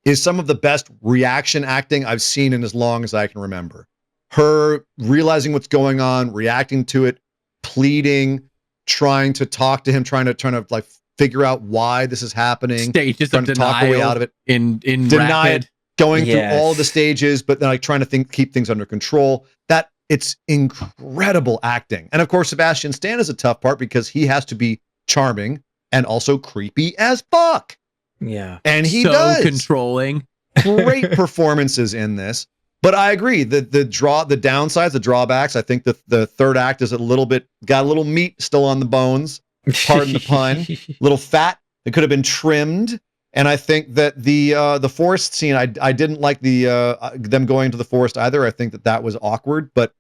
is some of the best reaction acting I've seen in as long as I can remember. Her realizing what's going on, reacting to it, pleading, trying to talk to him, trying to like figure out why this is happening. Stages trying of to denial talk her way out of it. In Deny rapid. it, going through all the stages, but then like trying to keep things under control. That it's incredible acting. And of course, Sebastian Stan is a tough part because he has to be charming and also creepy as fuck. Yeah. And he so does. controlling. Great performances in this. But I agree, the downsides, the drawbacks, I think the third act is got a little meat still on the bones. Pardon the pun. Little fat that could have been trimmed. And I think that the forest scene, I didn't like them going to the forest either. I think that was awkward. But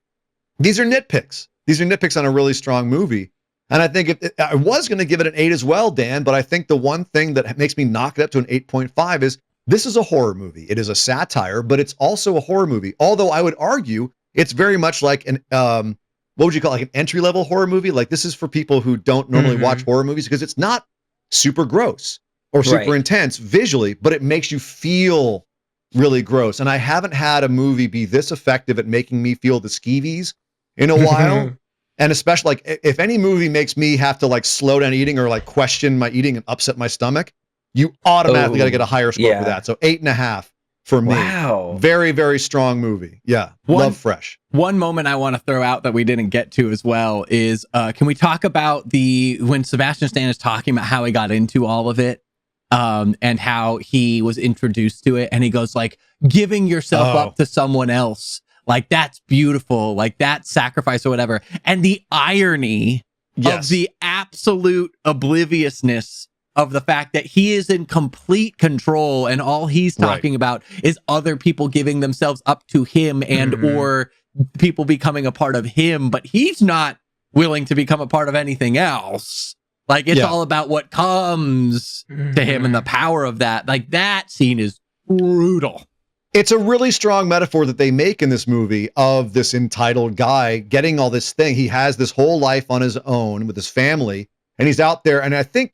these are nitpicks. These are nitpicks on a really strong movie. And I think I was going to give it an 8 as well, Dan, but I think the one thing that makes me knock it up to an 8.5 is this is a horror movie. It is a satire, but it's also a horror movie. Although I would argue it's very much like an what would you call it, like an entry-level horror movie? Like, this is for people who don't normally watch horror movies because it's not super gross or super intense visually, but it makes you feel really gross. And I haven't had a movie be this effective at making me feel the skeevies in a while. And especially, like, if any movie makes me have to like slow down eating or like question my eating and upset my stomach, you automatically got to get a higher score for that. So 8.5 for me. Wow. Very, very strong movie. Yeah. Love Fresh. One moment I want to throw out that we didn't get to as well is, can we talk about when Sebastian Stan is talking about how he got into all of it, and how he was introduced to it, and he goes like, giving yourself up to someone else. Like, that's beautiful. Like, that sacrifice or whatever. And the irony of the absolute obliviousness of the fact that he is in complete control and all he's talking about is other people giving themselves up to him and or people becoming a part of him, but he's not willing to become a part of anything else. Like, it's all about what comes to him and the power of that. Like, that scene is brutal. It's a really strong metaphor that they make in this movie of this entitled guy getting all this thing. He has this whole life on his own with his family, and he's out there. And I think,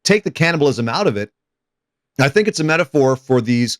take the cannibalism out of it. I think it's a metaphor for these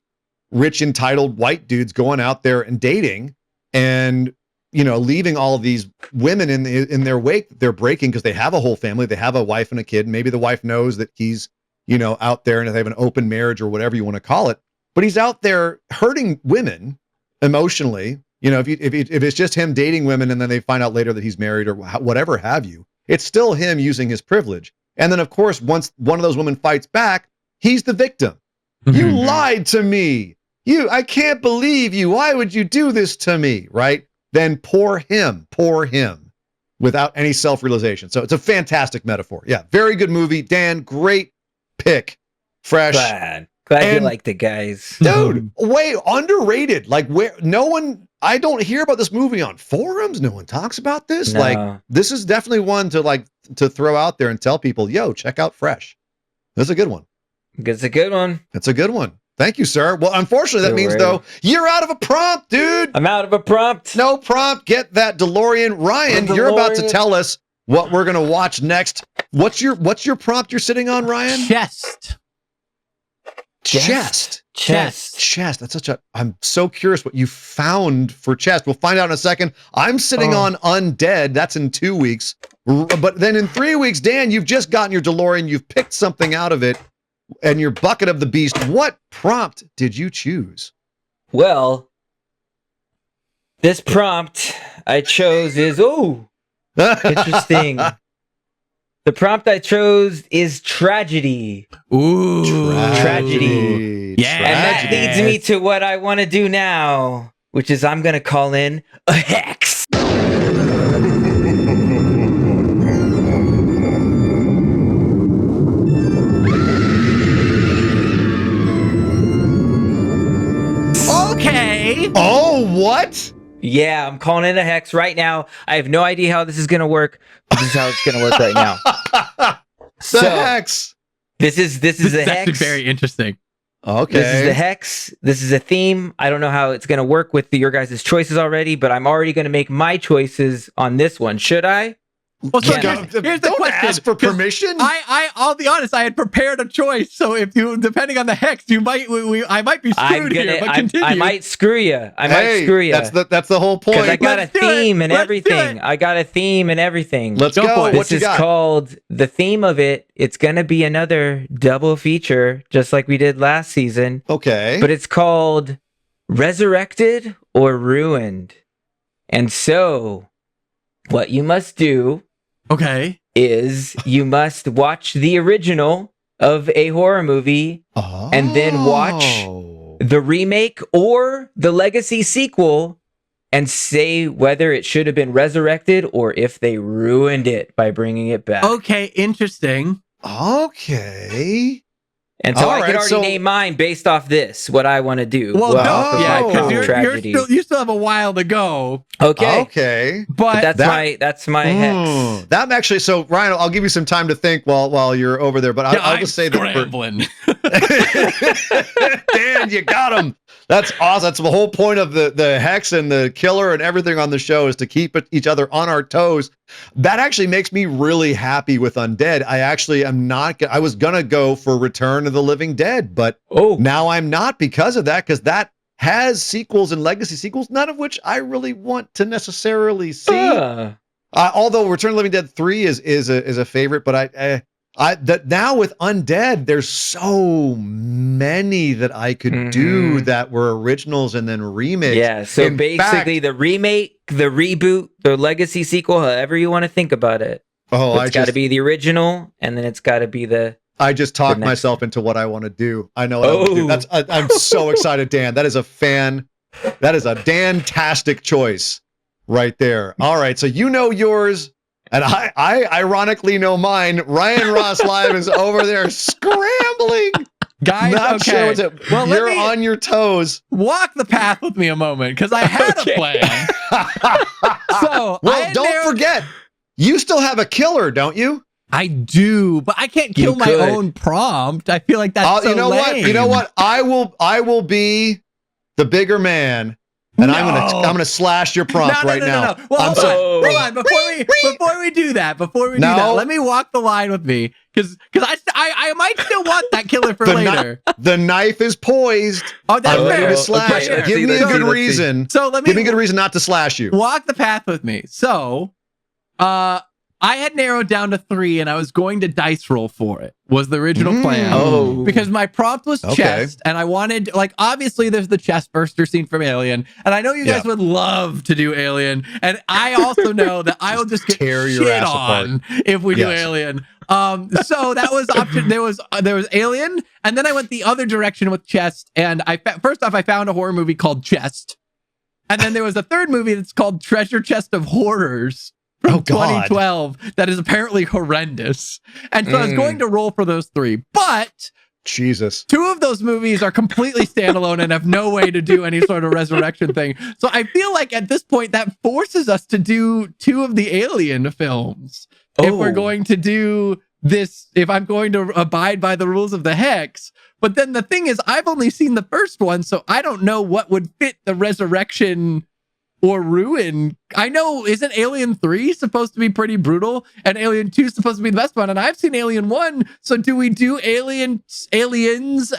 rich, entitled white dudes going out there and dating and, leaving all of these women in their wake that they're breaking because they have a whole family. They have a wife and a kid. Maybe the wife knows that he's, out there and they have an open marriage or whatever you want to call it. But he's out there hurting women emotionally. If it's just him dating women and then they find out later that he's married or whatever have you, it's still him using his privilege. And then, of course, once one of those women fights back, he's the victim. You lied to me. I can't believe you. Why would you do this to me? Right? Then poor him without any self-realization. So it's a fantastic metaphor. Yeah. Very good movie. Dan, great pick. Fresh. Glad you liked it, guys. Dude, way underrated. Like, I don't hear about this movie on forums. No one talks about this. No. Like, this is definitely one to throw out there and tell people, yo, check out Fresh. That's a good one. It's a good one. It's a good one. Thank you, sir. Well, unfortunately, that means, though, you're out of a prompt, dude. I'm out of a prompt. No prompt. Get that DeLorean. Ryan, you're about to tell us what we're going to watch next. What's your prompt you're sitting on, Ryan? Chest. That's I'm so curious what you found for Chest. We'll find out in a second. I'm sitting on Undead. That's in 2 weeks. But then in 3 weeks, Dan, you've just gotten your DeLorean. You've picked something out of it and your bucket of the beast. What prompt did you choose? Well, this prompt I chose is, interesting. The prompt I chose is tragedy. Ooh. Tragedy. Yeah. And that leads me to what I want to do now, which is I'm going to call in a hex. Okay. Oh, what? Yeah, I'm calling in a hex right now. I have no idea how this is going to work, but this is how it's going to work right now. The hex. This is a actually hex. very interesting. Okay. This is the hex. This is a theme. I don't know how it's going to work with your guys' choices already, but I'm already going to make my choices on this one. Should I? Well, so Yeah. here's the Don't question. ask for permission. I'll be honest. I had prepared a choice, so if you, depending on the hex, you might, I might be screwed here. But continue. I might screw you. That's the whole point. Because I got Let's a do it. theme and Let's do everything. it. I got a theme and everything. Let's Go go. for it. What This you is got? called the theme of it. It's going to be another double feature, just like we did last season. Okay. But it's called Resurrected or Ruined. And so, what you must do Okay. is you must watch the original of a horror movie and then watch the remake or the legacy sequel and say whether it should have been resurrected or if they ruined it by bringing it back. Okay. Interesting. Okay. And so All I right, can already so- name mine based off this, what I want to do. Well, off of my because past tragedy. you still have a while to go. Okay. Okay. But But that's my hex. That actually, so Ryan, I'll give you some time to think while you're over there, but I'll just say that scrambling. Dan, you got him. That's awesome. That's the whole point of the hex and the killer and everything on the show is to keep each other on our toes. That actually makes me really happy with Undead. I actually am not. I was gonna go for Return of the Living Dead, but now I'm not because of that. Because that has sequels and legacy sequels, none of which I really want to necessarily see. Although Return of the Living Dead 3 is a favorite, but that now with Undead, there's so many that I could do that were originals and then remakes. Yeah, so basically the remake, the reboot, the legacy sequel, however you want to think about it. It's got to be the original, and then it's got to be the... I just talked myself into what I want to do. I know what I want to do. I'm so excited, Dan. That is a Dan-tastic choice right there. All right, so you know yours. And I ironically know mine. Ryan Ross Live is over there scrambling. Guys, not okay. sure what to, well, you're on your toes. Walk the path with me a moment, because I had a plan. So, well, don't forget, you still have a killer, don't you? I do, but I can't kill my own prompt. I feel like that's so you know lame. what? You know what? I will be the bigger man. And I'm gonna slash your prompt right now. No. Well, hold on. Before we do that, let me walk the line with me, because I might still want that killer for later. The knife is poised. Oh, that's I'm ready fair. to slash. Okay, Give me a good reason. So give me a good reason not to slash you. Walk the path with me. So, I had narrowed down to 3, and I was going to dice roll for it. Was the original plan? Because my prompt was chest, and I wanted, obviously there's the chest burster scene from Alien, and I know you guys would love to do Alien, and I also know that I will just get shit on if we do Alien. So that was option. There was Alien, and then I went the other direction with chest, and first off I found a horror movie called Chest, and then there was a third movie that's called Treasure Chest of Horrors from 2012 that is apparently horrendous. And so I was going to roll for those 3. But Jesus, 2 of those movies are completely standalone and have no way to do any sort of resurrection thing. So I feel like at this point that forces us to do 2 of the Alien films. If we're going to do this, if I'm going to abide by the rules of the hex. But then the thing is, I've only seen the first one, so I don't know what would fit the resurrection or ruin. I know, isn't Alien 3 supposed to be pretty brutal, and Alien 2 is supposed to be the best one, and I've seen Alien 1, so do we do Aliens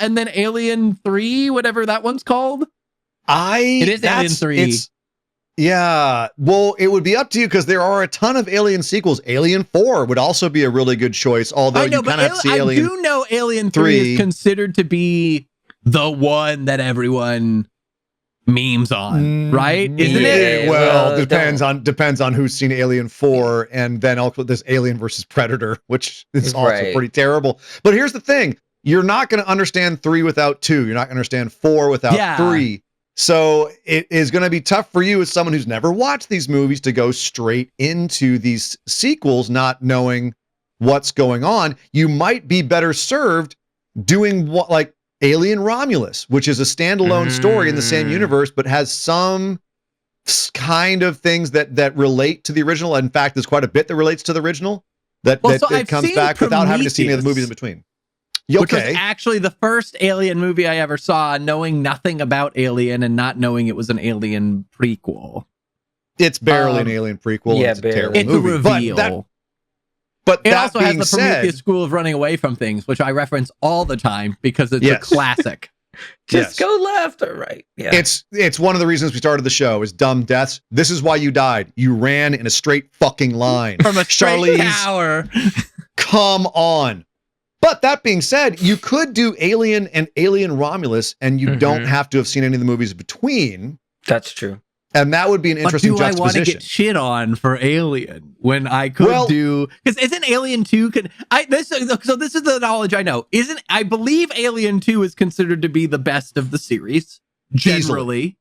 and then Alien 3, whatever that one's called? It is Alien 3. Yeah, well, it would be up to you, because there are a ton of Alien sequels. Alien 4 would also be a really good choice, although you kind of have to see Alien. I do know Alien 3 is considered to be the one that everyone memes on, right? Isn't Yeah, it? Well, don't. depends on who's seen Alien 4, and then also this Alien versus Predator, which is also Right. pretty terrible. But here's the thing. You're not going to understand 3 without 2. You're not going to understand 4 without 3. So it is going to be tough for you as someone who's never watched these movies to go straight into these sequels, not knowing what's going on. You might be better served doing what, like Alien Romulus, which is a standalone story in the same universe, but has some kind of things that relate to the original. In fact, there's quite a bit that relates to the original that comes back without having to see any of the movies in between. Which was actually the first Alien movie I ever saw, knowing nothing about Alien and not knowing it was an Alien prequel. It's barely an Alien prequel. Yeah, it's a terrible it's movie. a reveal. But it that also has being the said, Prometheus School of Running Away from Things, which I reference all the time because it's a classic. Just go left or right. Yeah. It's one of the reasons we started the show is dumb deaths. This is why you died. You ran in a straight fucking line. From a straight Charlize, tower. Come on. But that being said, you could do Alien and Alien Romulus, and you don't have to have seen any of the movies between. That's true. And that would be an interesting juxtaposition. juxtaposition. I want to get shit on for Alien when I could do, because isn't Alien 2 this is the knowledge I know. I believe Alien 2 is considered to be the best of the series generally. Easily.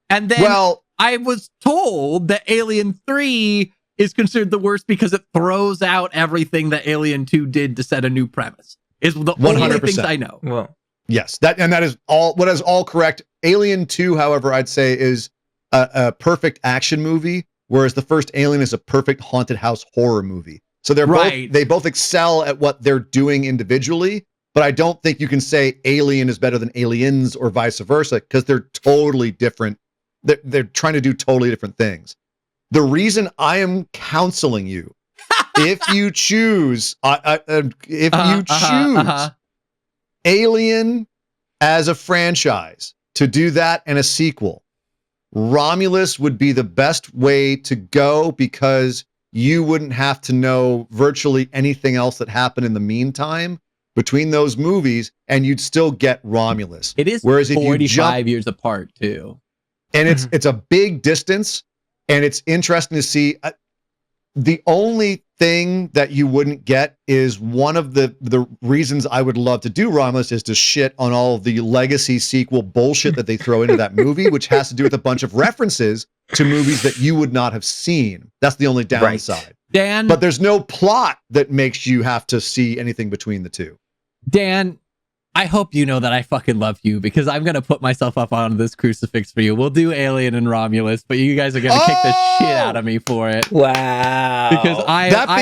And then I was told that Alien 3 is considered the worst because it throws out everything that Alien 2 did to set a new premise. Is the 100%. Only things I know. Well, yes, that is all correct. Alien 2, however, I'd say is a perfect action movie, whereas the first Alien is a perfect haunted house horror movie. So they both excel at what they're doing individually, but I don't think you can say Alien is better than Aliens or vice versa, because they're totally different. They're trying to do totally different things. The reason I am counseling you, if you choose, Alien as a franchise to do that and a sequel, Romulus would be the best way to go because you wouldn't have to know virtually anything else that happened in the meantime between those movies, and you'd still get Romulus. It is 45 years apart too. And it's a big distance, and it's interesting to see. The only thing that you wouldn't get is one of the reasons I would love to do Romulus is to shit on all of the legacy sequel bullshit that they throw into that movie, which has to do with a bunch of references to movies that you would not have seen. That's the only downside. Right. Dan, but there's no plot that makes you have to see anything between the two. Dan, I hope you know that I fucking love you because I'm going to put myself up on this crucifix for you. We'll do Alien and Romulus, but you guys are going to kick the shit out of me for it. Wow. Because I'm not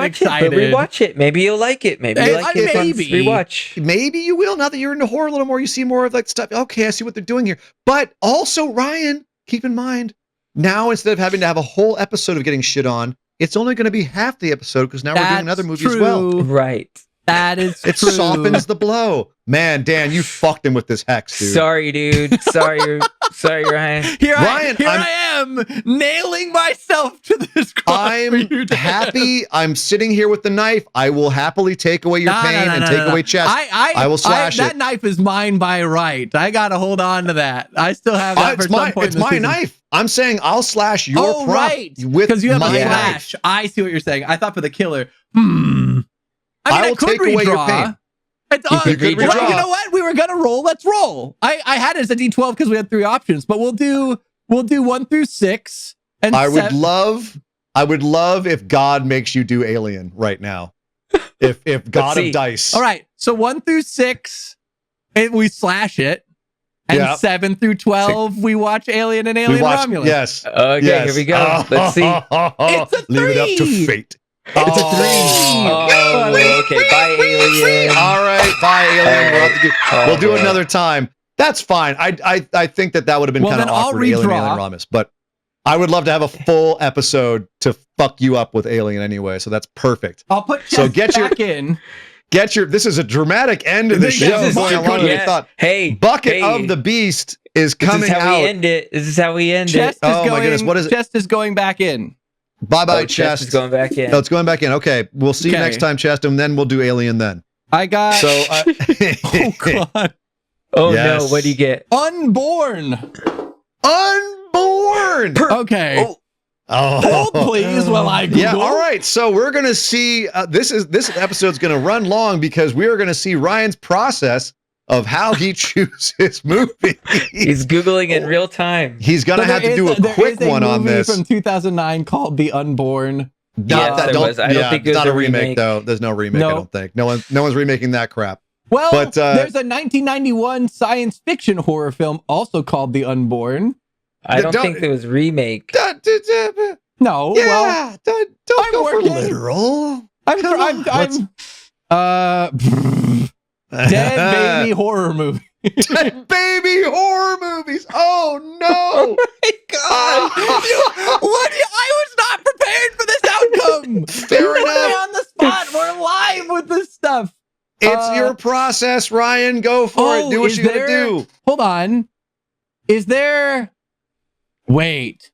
excited. Rewatch it. Maybe you'll like it. Maybe you'll like it. Maybe. Rewatch. Maybe you will. Now that you're into horror a little more, you see more of that stuff. Okay, I see what they're doing here. But also, Ryan, keep in mind, now instead of having to have a whole episode of getting shit on, it's only going to be half the episode because now we're doing another movie as well. Right. That is it true. Softens the blow. Man, Dan, you fucked him with this hex, dude. Sorry, dude. Sorry, Ryan. Here I am nailing myself to this cross. I'm happy. I'm sitting here with the knife. I will happily take away your pain and take away chest. I will slash it. That knife is mine by right. I got to hold on to that. I still have that for some point. It's my knife. I'm saying I'll slash your prop with because you have my a slash. knife. I see what you're saying. I thought for the killer. I will take away your pain. You know what? We were gonna roll. Let's roll. I had it as a D12 because we had 3 options, but we'll do 1 through 6. And I would love if God makes you do Alien right now. If God of Dice. All right. So 1 through 6, we slash it. And 7 through 12, we watch Alien and Alien Romulus. Yes. Okay, here we go. Let's see. It's a 3. Leave it up to fate. It's a 3. Okay. Bye, Alien. All right. Bye, Alien. We'll do another time. That's fine. I think that would have been kind of awkward, Alien Romulus. But I would love to have a full episode to fuck you up with Alien anyway. So that's perfect. I'll put back in. This is a dramatic end of the show. Going along with thought. Hey, Bucket of the Beast is coming out. This is how we end it. Oh my goodness. What is it? Chest is going back in. Bye-bye, Chest. Is going back in. No, it's going back in. Okay. We'll see you next time, Chest, and then we'll do Alien then. I got... So, oh, God. Oh Yes. no, what do you get? Unborn. Unborn. Okay. Oh. Hold, please, while I Google. Yeah, all right. So we're going to see, this episode's going to run long because we are going to see Ryan's process of how he chooses movies. He's Googling in real time. He's going to have to do a quick one on this. From 2009 called The Unborn. Yes, there was. I don't think it was not a a remake, remake. though. There's no remake, I don't think. No one's remaking that crap. Well, But, there's a 1991 science fiction horror film also called The Unborn. I don't think there was remake. No, Yeah, well, don't I'm go for working. literal. I'm dead baby horror movie. Dead baby horror movies. Oh no! My God, I was not prepared for this outcome. Fair You put me enough. on the spot. We're live with this stuff. It's your process, Ryan. Go for it. Do what you gotta do. Hold on. Is there? Wait.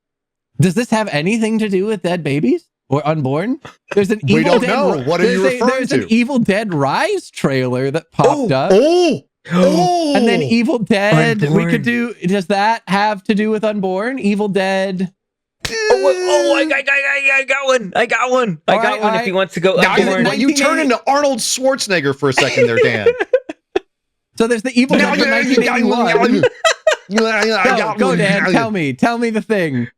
Does this have anything to do with dead babies or unborn? There's an We Evil don't Dead. know. What are you referring There's to? an Evil Dead Rise trailer that popped up. Oh, And then Evil Dead. Unborn. We could do. Does that have to do with Unborn? Evil Dead. I got one. I got one. All If right. he wants to go Now, Unborn. you turn into Arnold Schwarzenegger for a second there, Dan. So there's the Evil Dead from 1981. Go, Dan. Tell me the thing.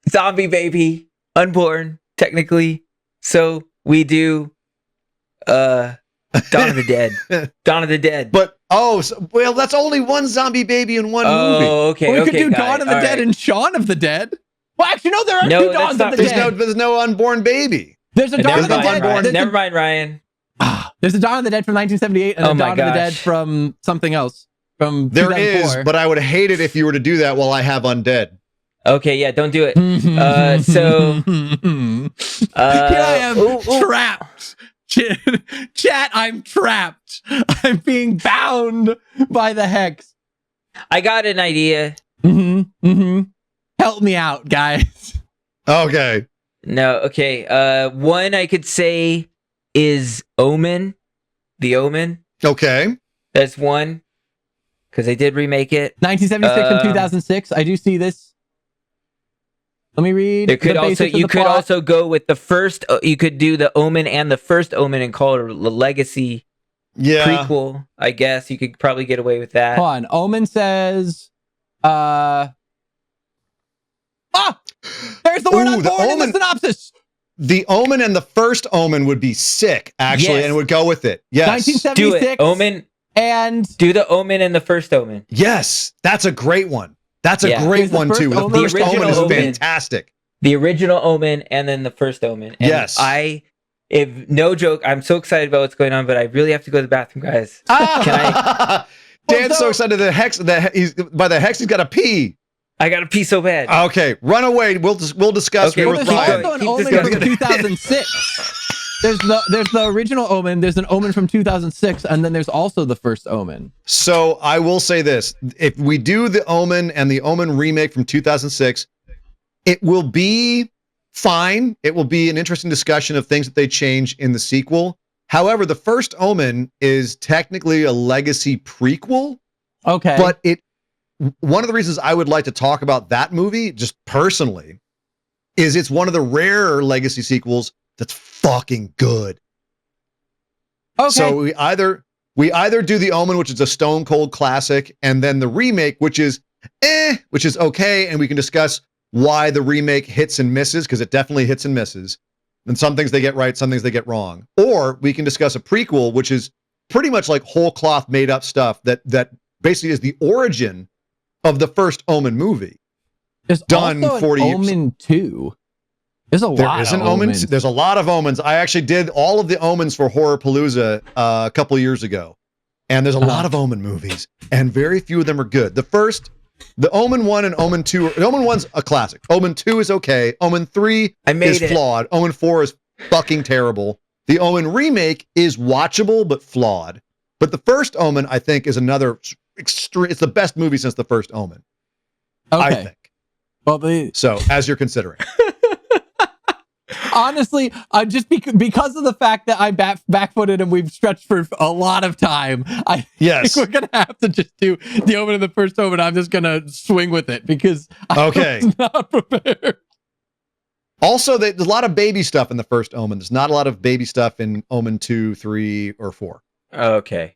Zombie baby. Unborn, technically. So we do Dawn of the Dead. Dawn of the Dead. But well, that's only one zombie baby in one movie. Oh, okay. Well, we okay, could do got Dawn it. of the All Dead right. and Shaun of the Dead. Well, actually, no, there are No, two that's Dawns of not- the There's Dead. there's no unborn baby. There's a Dawn Never of the mind, Dead. Ryan. There's Never a- mind, Ryan. There's a Dawn of the Dead from 1978 and Oh a my Dawn of the Dead gosh. from something else from There 2004. is, but I would hate it if you were to do that while I have undead. Okay, yeah, don't do it. Here I am, ooh, ooh. trapped. Chat, I'm trapped. I'm being bound by the hex. I got an idea. Help me out, guys. Okay. No, okay. One I could say is Omen. The Omen. Okay. That's one. Because they did remake it. 1976 and 2006. I do see this. Let me read. There could the also basics of you the could plot. also go with the first. You could do the Omen and the first Omen and call it a legacy Yeah. prequel. I guess you could probably get away with that. Hold on. Omen says, there's the word Ooh, on the board in the Omen- synopsis. The Omen and the first Omen would be sick, actually, Yes. and would go with it. Yes. 1976. Do it, Omen. And Do the Omen and the first Omen. Yes. That's a great one. That's a Yeah. great Is the one, first too. The Omen- first The Omen is original Omen. fantastic. The original Omen and then the first Omen. And Yes. if no joke, I'm so excited about what's going on, but I really have to go to the bathroom, guys. Can Dan's so excited the hex by the hex he's got to pee. I got to pee so bad. Okay, run away. We'll discuss Okay, here well, with there's Ryan. also an Keep Omen discussing from it. 2006. There's the original Omen. There's an Omen from 2006, and then there's also the first Omen. So I will say this: if we do the Omen and the Omen remake from 2006, it will be fine. It will be an interesting discussion of things that they change in the sequel. However, the first Omen is technically a legacy prequel, Okay. but one of the reasons I would like to talk about that movie, just personally, is it's one of the rarer legacy sequels that's fucking good. okay. So we either do the Omen, which is a stone cold classic, and then the remake, which is okay, and we can discuss why the remake hits and misses, because it definitely hits and misses. And some things they get right, some things they get wrong. Or we can discuss a prequel, which is pretty much like whole cloth made up stuff that basically is the origin of the first Omen movie. There's done also an 40 years. Omen 2. There's a There lot is of an Omen. Omens. There's a lot of Omens. I actually did all of the Omens for Horrorpalooza a couple years ago, and there's a lot of Omen movies, and very few of them are good. The Omen 1 and Omen 2. Omen 1's a classic. Omen 2 is okay. Omen 3 is flawed. Omen 4 is fucking terrible. The Omen remake is watchable but flawed. But the first Omen, I think, is another extreme. It's the best movie since the first Omen. I Okay. think. Well, So, as you're considering. Honestly, just because of the fact that I backfooted and we've stretched for a lot of time, I think we're going to have to just do the Omen of the first Omen. I'm just going to swing with it because I was not prepared. Also, there's a lot of baby stuff in the first Omen. There's not a lot of baby stuff in Omen 2, 3, or 4. Okay.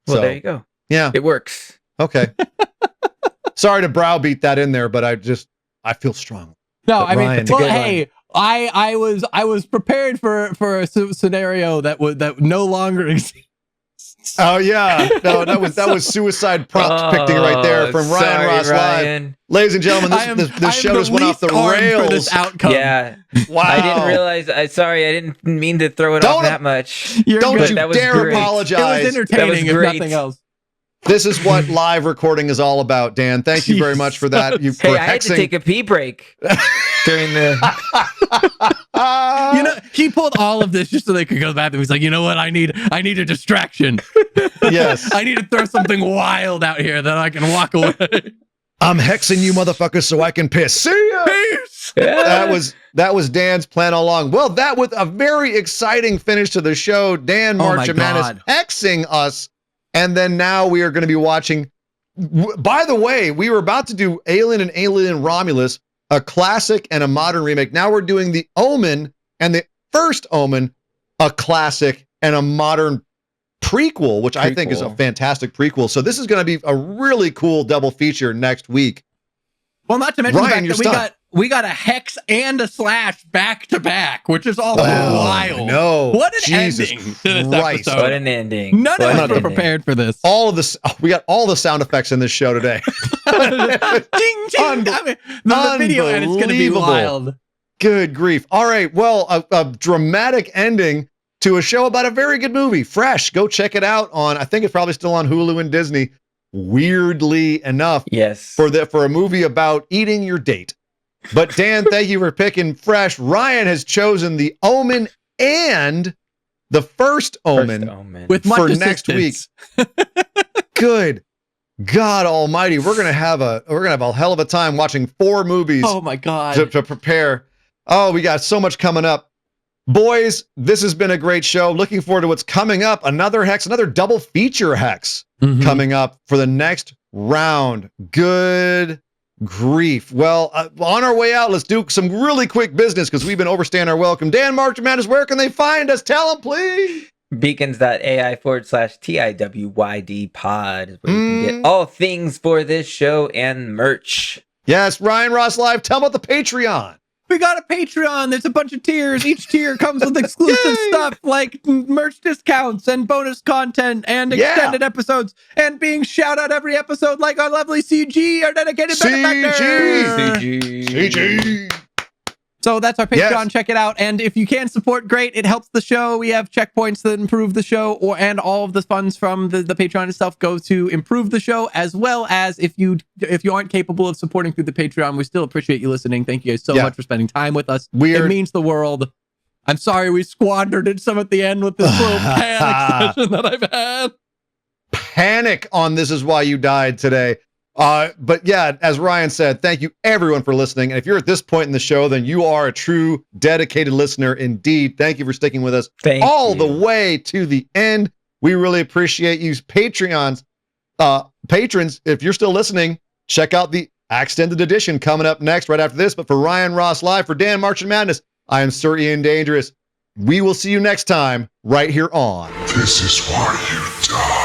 Well, there you go. Yeah. It works. Okay. Sorry to browbeat that in there, but I feel strong. No, but I mean, Ryan, well, hey, I was prepared for a scenario that no longer exists. Oh yeah, no, that was suicide prompt picking right there from Ryan Ross Live. Ladies and gentlemen, this show just went off the rails. For this outcome. Yeah, wow. I didn't realize. I didn't mean to throw it off that much. Don't you dare apologize. It was entertaining, if nothing else. This is what live recording is all about, Dan. Thank you very much for that. I had to take a pee break during the. He pulled all of this just so they could go to the bathroom. He's like, you know what? I need a distraction. Yes. I need to throw something wild out here that I can walk away. I'm hexing you motherfuckers so I can piss. See ya! Peace! Yeah. That was Dan's plan all along. Well, that was a very exciting finish to the show. Dan Marcha Madness hexing us. And then now we are going to be watching. By the way, we were about to do Alien and Alien Romulus, a classic and a modern remake. Now we're doing the Omen and the first Omen, a classic and a modern prequel, which I think is a fantastic prequel. So this is going to be a really cool double feature next week. Well, not to mention the fact that we got a hex and a slash back to back, which is also wild. No, what an ending to this episode! What an ending! None of us were prepared for this. All of this, we got all the sound effects in this show today. Ding, ding. The video and it's going to be wild. Good grief! All right, well, a dramatic ending to a show about a very good movie, Fresh. Go check it out on. I think it's probably still on Hulu and Disney. Weirdly enough, yes, for a movie about eating your date. But Dan, thank you for picking Fresh. Ryan has chosen the Omen and the first Omen with much for next week. Good God Almighty, we're gonna have a hell of a time watching 4 movies. Oh my God! To prepare. Oh, we got so much coming up. Boys, this has been a great show. Looking forward to what's coming up. Another double feature hex coming up for the next round. Good grief. Well, on our way out, let's do some really quick business because we've been overstaying our welcome. Dan Marcha Madness, where can they find us? Tell them, please. Beacons.ai/TIWYD pod is where you can get all things for this show and merch. Yes, Ryan Ross Live, tell them about the Patreon. We got a Patreon. There's a bunch of tiers. Each tier comes with exclusive stuff like merch discounts and bonus content and extended episodes and being shout out every episode like our lovely CG, our dedicated benefactor. CG. So that's our Patreon. Yes. Check it out. And if you can support, great. It helps the show. We have checkpoints that improve the show, and all of the funds from the Patreon itself go to improve the show, as well as if you aren't capable of supporting through the Patreon, we still appreciate you listening. Thank you guys so much for spending time with us. It means the world. I'm sorry we squandered it some at the end with this little panic session that I've had. Panic on This Is Why You Died today. But yeah, as Ryan said, thank you everyone for listening. And if you're at this point in the show, then you are a true dedicated listener indeed. Thank you for sticking with us all the way to the end. We really appreciate you. Patrons, if you're still listening, check out the extended edition coming up next right after this. But for Ryan Ross Live, for Dan Marcha Madness, I am Sir Ian Dangerous. We will see you next time right here on This Is Why You Die.